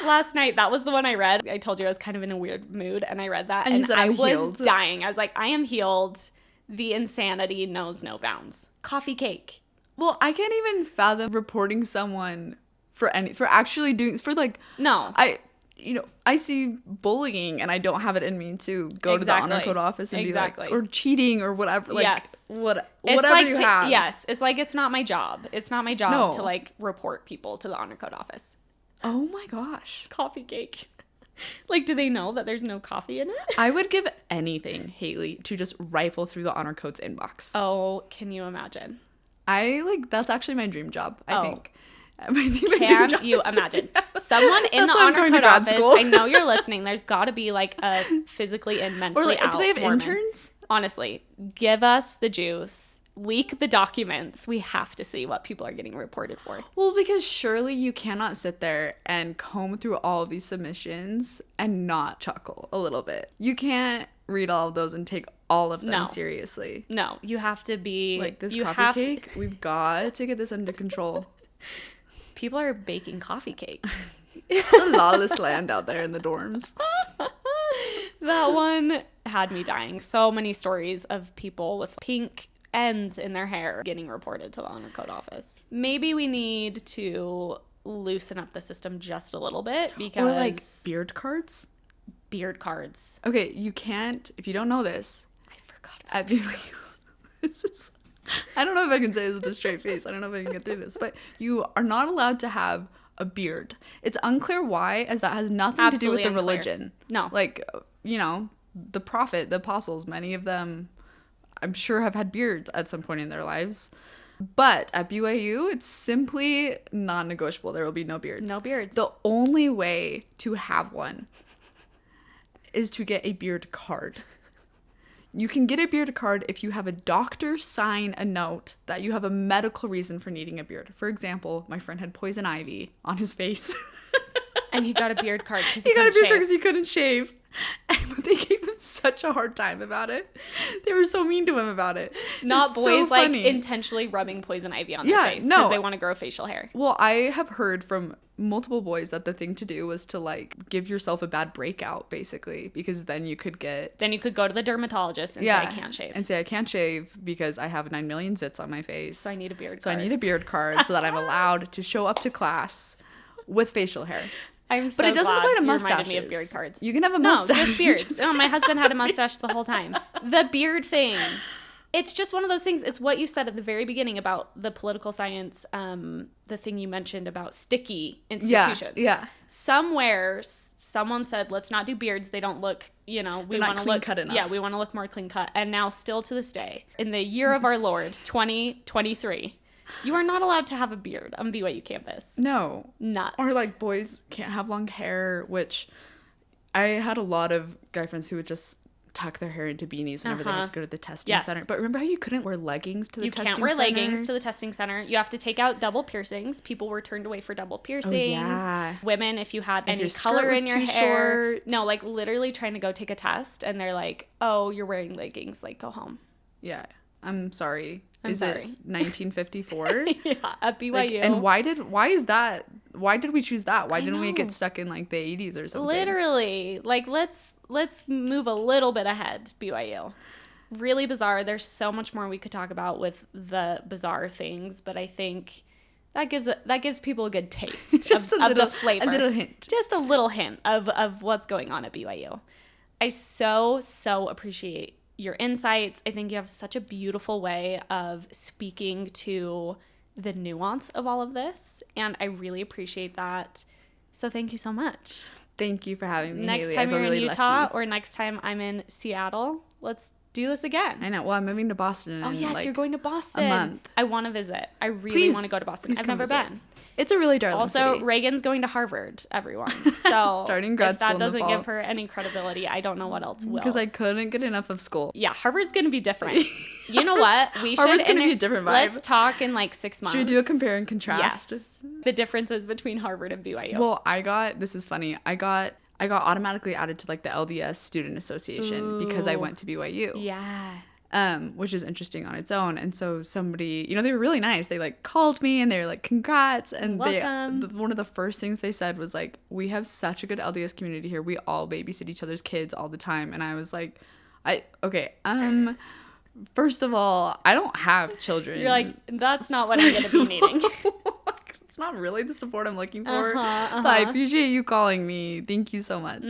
Last night, that was the one I read. I told you I was kind of in a weird mood, and I read that, and I was healed. Dying. I was like, I am healed. The insanity knows no bounds. Coffee cake. Well, I can't even fathom reporting someone for actually doing, for like, no. I see bullying and I don't have it in me to go to the honor code office and be like, or cheating or whatever. Like, yes. Whatever like you have. Yes. It's like, it's not my job. It's not my job to like report people to the honor code office. Oh my gosh. Coffee cake. Like, do they know that there's no coffee in it? I would give anything, Haley, to just rifle through the honor code's inbox. Oh, can you imagine? That's actually my dream job, I think. Can you imagine? Someone in the honor code office, I know you're listening, there's got to be like a physically and mentally out do they have Mormon. Interns? Honestly, give us the juice. Leak the documents. We have to see what people are getting reported for. Well, because surely you cannot sit there and comb through all of these submissions and not chuckle a little bit. You can't read all of those and take all of them seriously. No, you have to be... Like, this coffee cake, we've got to get this under control. People are baking coffee cake. It's a lawless land out there in the dorms. That one had me dying. So many stories of people with pink ends in their hair getting reported to the honor code office. Maybe we need to loosen up the system just a little bit because... Or like beard cards? Beard cards. Okay, you can't, if you don't know this... I forgot about beard cards. I don't know if I can say this with a straight face. I don't know if I can get through this. But you are not allowed to have a beard. It's unclear why, as that has nothing to do with the religion. No. Like, the prophet, the apostles, many of them... I'm sure have had beards at some point in their lives. But at BYU, it's simply non-negotiable. There will be no beards. No beards. The only way to have one is to get a beard card. You can get a beard card if you have a doctor sign a note that you have a medical reason for needing a beard. For example, my friend had poison ivy on his face. And he got a beard card because he couldn't shave. But they gave him such a hard time about it. They were so mean to him about it. Not it's boys so like intentionally rubbing poison ivy on their face because they want to grow facial hair. Well, I have heard from multiple boys that the thing to do was to like give yourself a bad breakout, basically, because then you could go to the dermatologist and say I can't shave. And say I can't shave because I have 9 million zits on my face. So I need a beard card. So I need a beard card so that I'm allowed to show up to class with facial hair. I'm so but it doesn't glad apply to you mustaches. reminded me of beard cards. You can have a mustache. No, just beards. Oh, my husband had a mustache the whole time. The beard thing. It's just one of those things. It's what you said at the very beginning about the political science, the thing you mentioned about sticky institutions. Yeah. Somewhere, someone said, let's not do beards. They don't look, we want to look cut enough. Yeah, we want to look more clean cut. And now, still to this day, in the year of our Lord, 2023, you are not allowed to have a beard on BYU campus. No. Nuts. Or like boys can't have long hair, which I had a lot of guy friends who would just tuck their hair into beanies whenever they had to go to the testing center. But remember how you couldn't wear leggings to the testing center? You can't wear leggings to the testing center. You have to take out double piercings. People were turned away for double piercings. Oh, yeah. Women, if you had any color in your hair. Short. No, like literally trying to go take a test and they're like, oh, you're wearing leggings. Like, go home. Yeah. I'm sorry. Is it 1954? Yeah, at BYU. Like, and why did we choose that? Why didn't we get stuck in like the 80s or something? Literally. Like let's move a little bit ahead, BYU. really bizarre. There's so much more we could talk about with the bizarre things, but I think that gives people a good taste of the flavor. A little hint. Just a little hint of what's going on at BYU. I so appreciate your insights. I think you have such a beautiful way of speaking to the nuance of all of this, and I really appreciate that. So thank you so much. Thank you for having me, Next Haley. time you're really in Utah lucky. or next time I'm in Seattle, let's do this again. I know. Well, I'm moving to Boston. Oh, yes, you're going to Boston. A month. I want to visit. I really want to go to Boston. I've never been. It's a really darling Also, city. Reagan's going to Harvard, everyone. So starting grad if school that in the doesn't fall. give her any credibility, I don't know what else will. Because I couldn't get enough of school. Yeah, Harvard's going to be different. You know what? We Harvard's should. going to be a different vibe. Let's talk in like 6 months. Should we do a compare and contrast? Yes. The differences between Harvard and BYU. Well, this is funny. I got automatically added to like the LDS Student Association because I went to BYU. Yeah. Which is interesting on its own. And so somebody, they were really nice. They like called me and they were like, congrats. And one of the first things they said was like, we have such a good LDS community here. We all babysit each other's kids all the time. And I was like, first of all, I don't have children. You're like, that's not what I'm going to be needing. It's not really the support I'm looking for. But I appreciate you calling me. Thank you so much.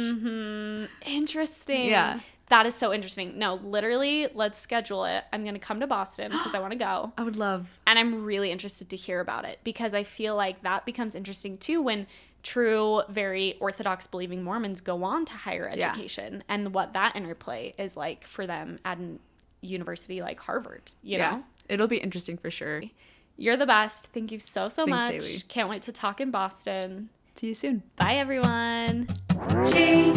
Interesting. Yeah. That is so interesting. No, literally, let's schedule it. I'm going to come to Boston because I want to go. I would love. And I'm really interested to hear about it because I feel like that becomes interesting too when true, very Orthodox believing Mormons go on to higher education and what that interplay is like for them at a university like Harvard, you know? It'll be interesting for sure. You're the best. Thank you so Thanks, much. Haley. Can't wait to talk in Boston. See you soon. Bye, everyone. She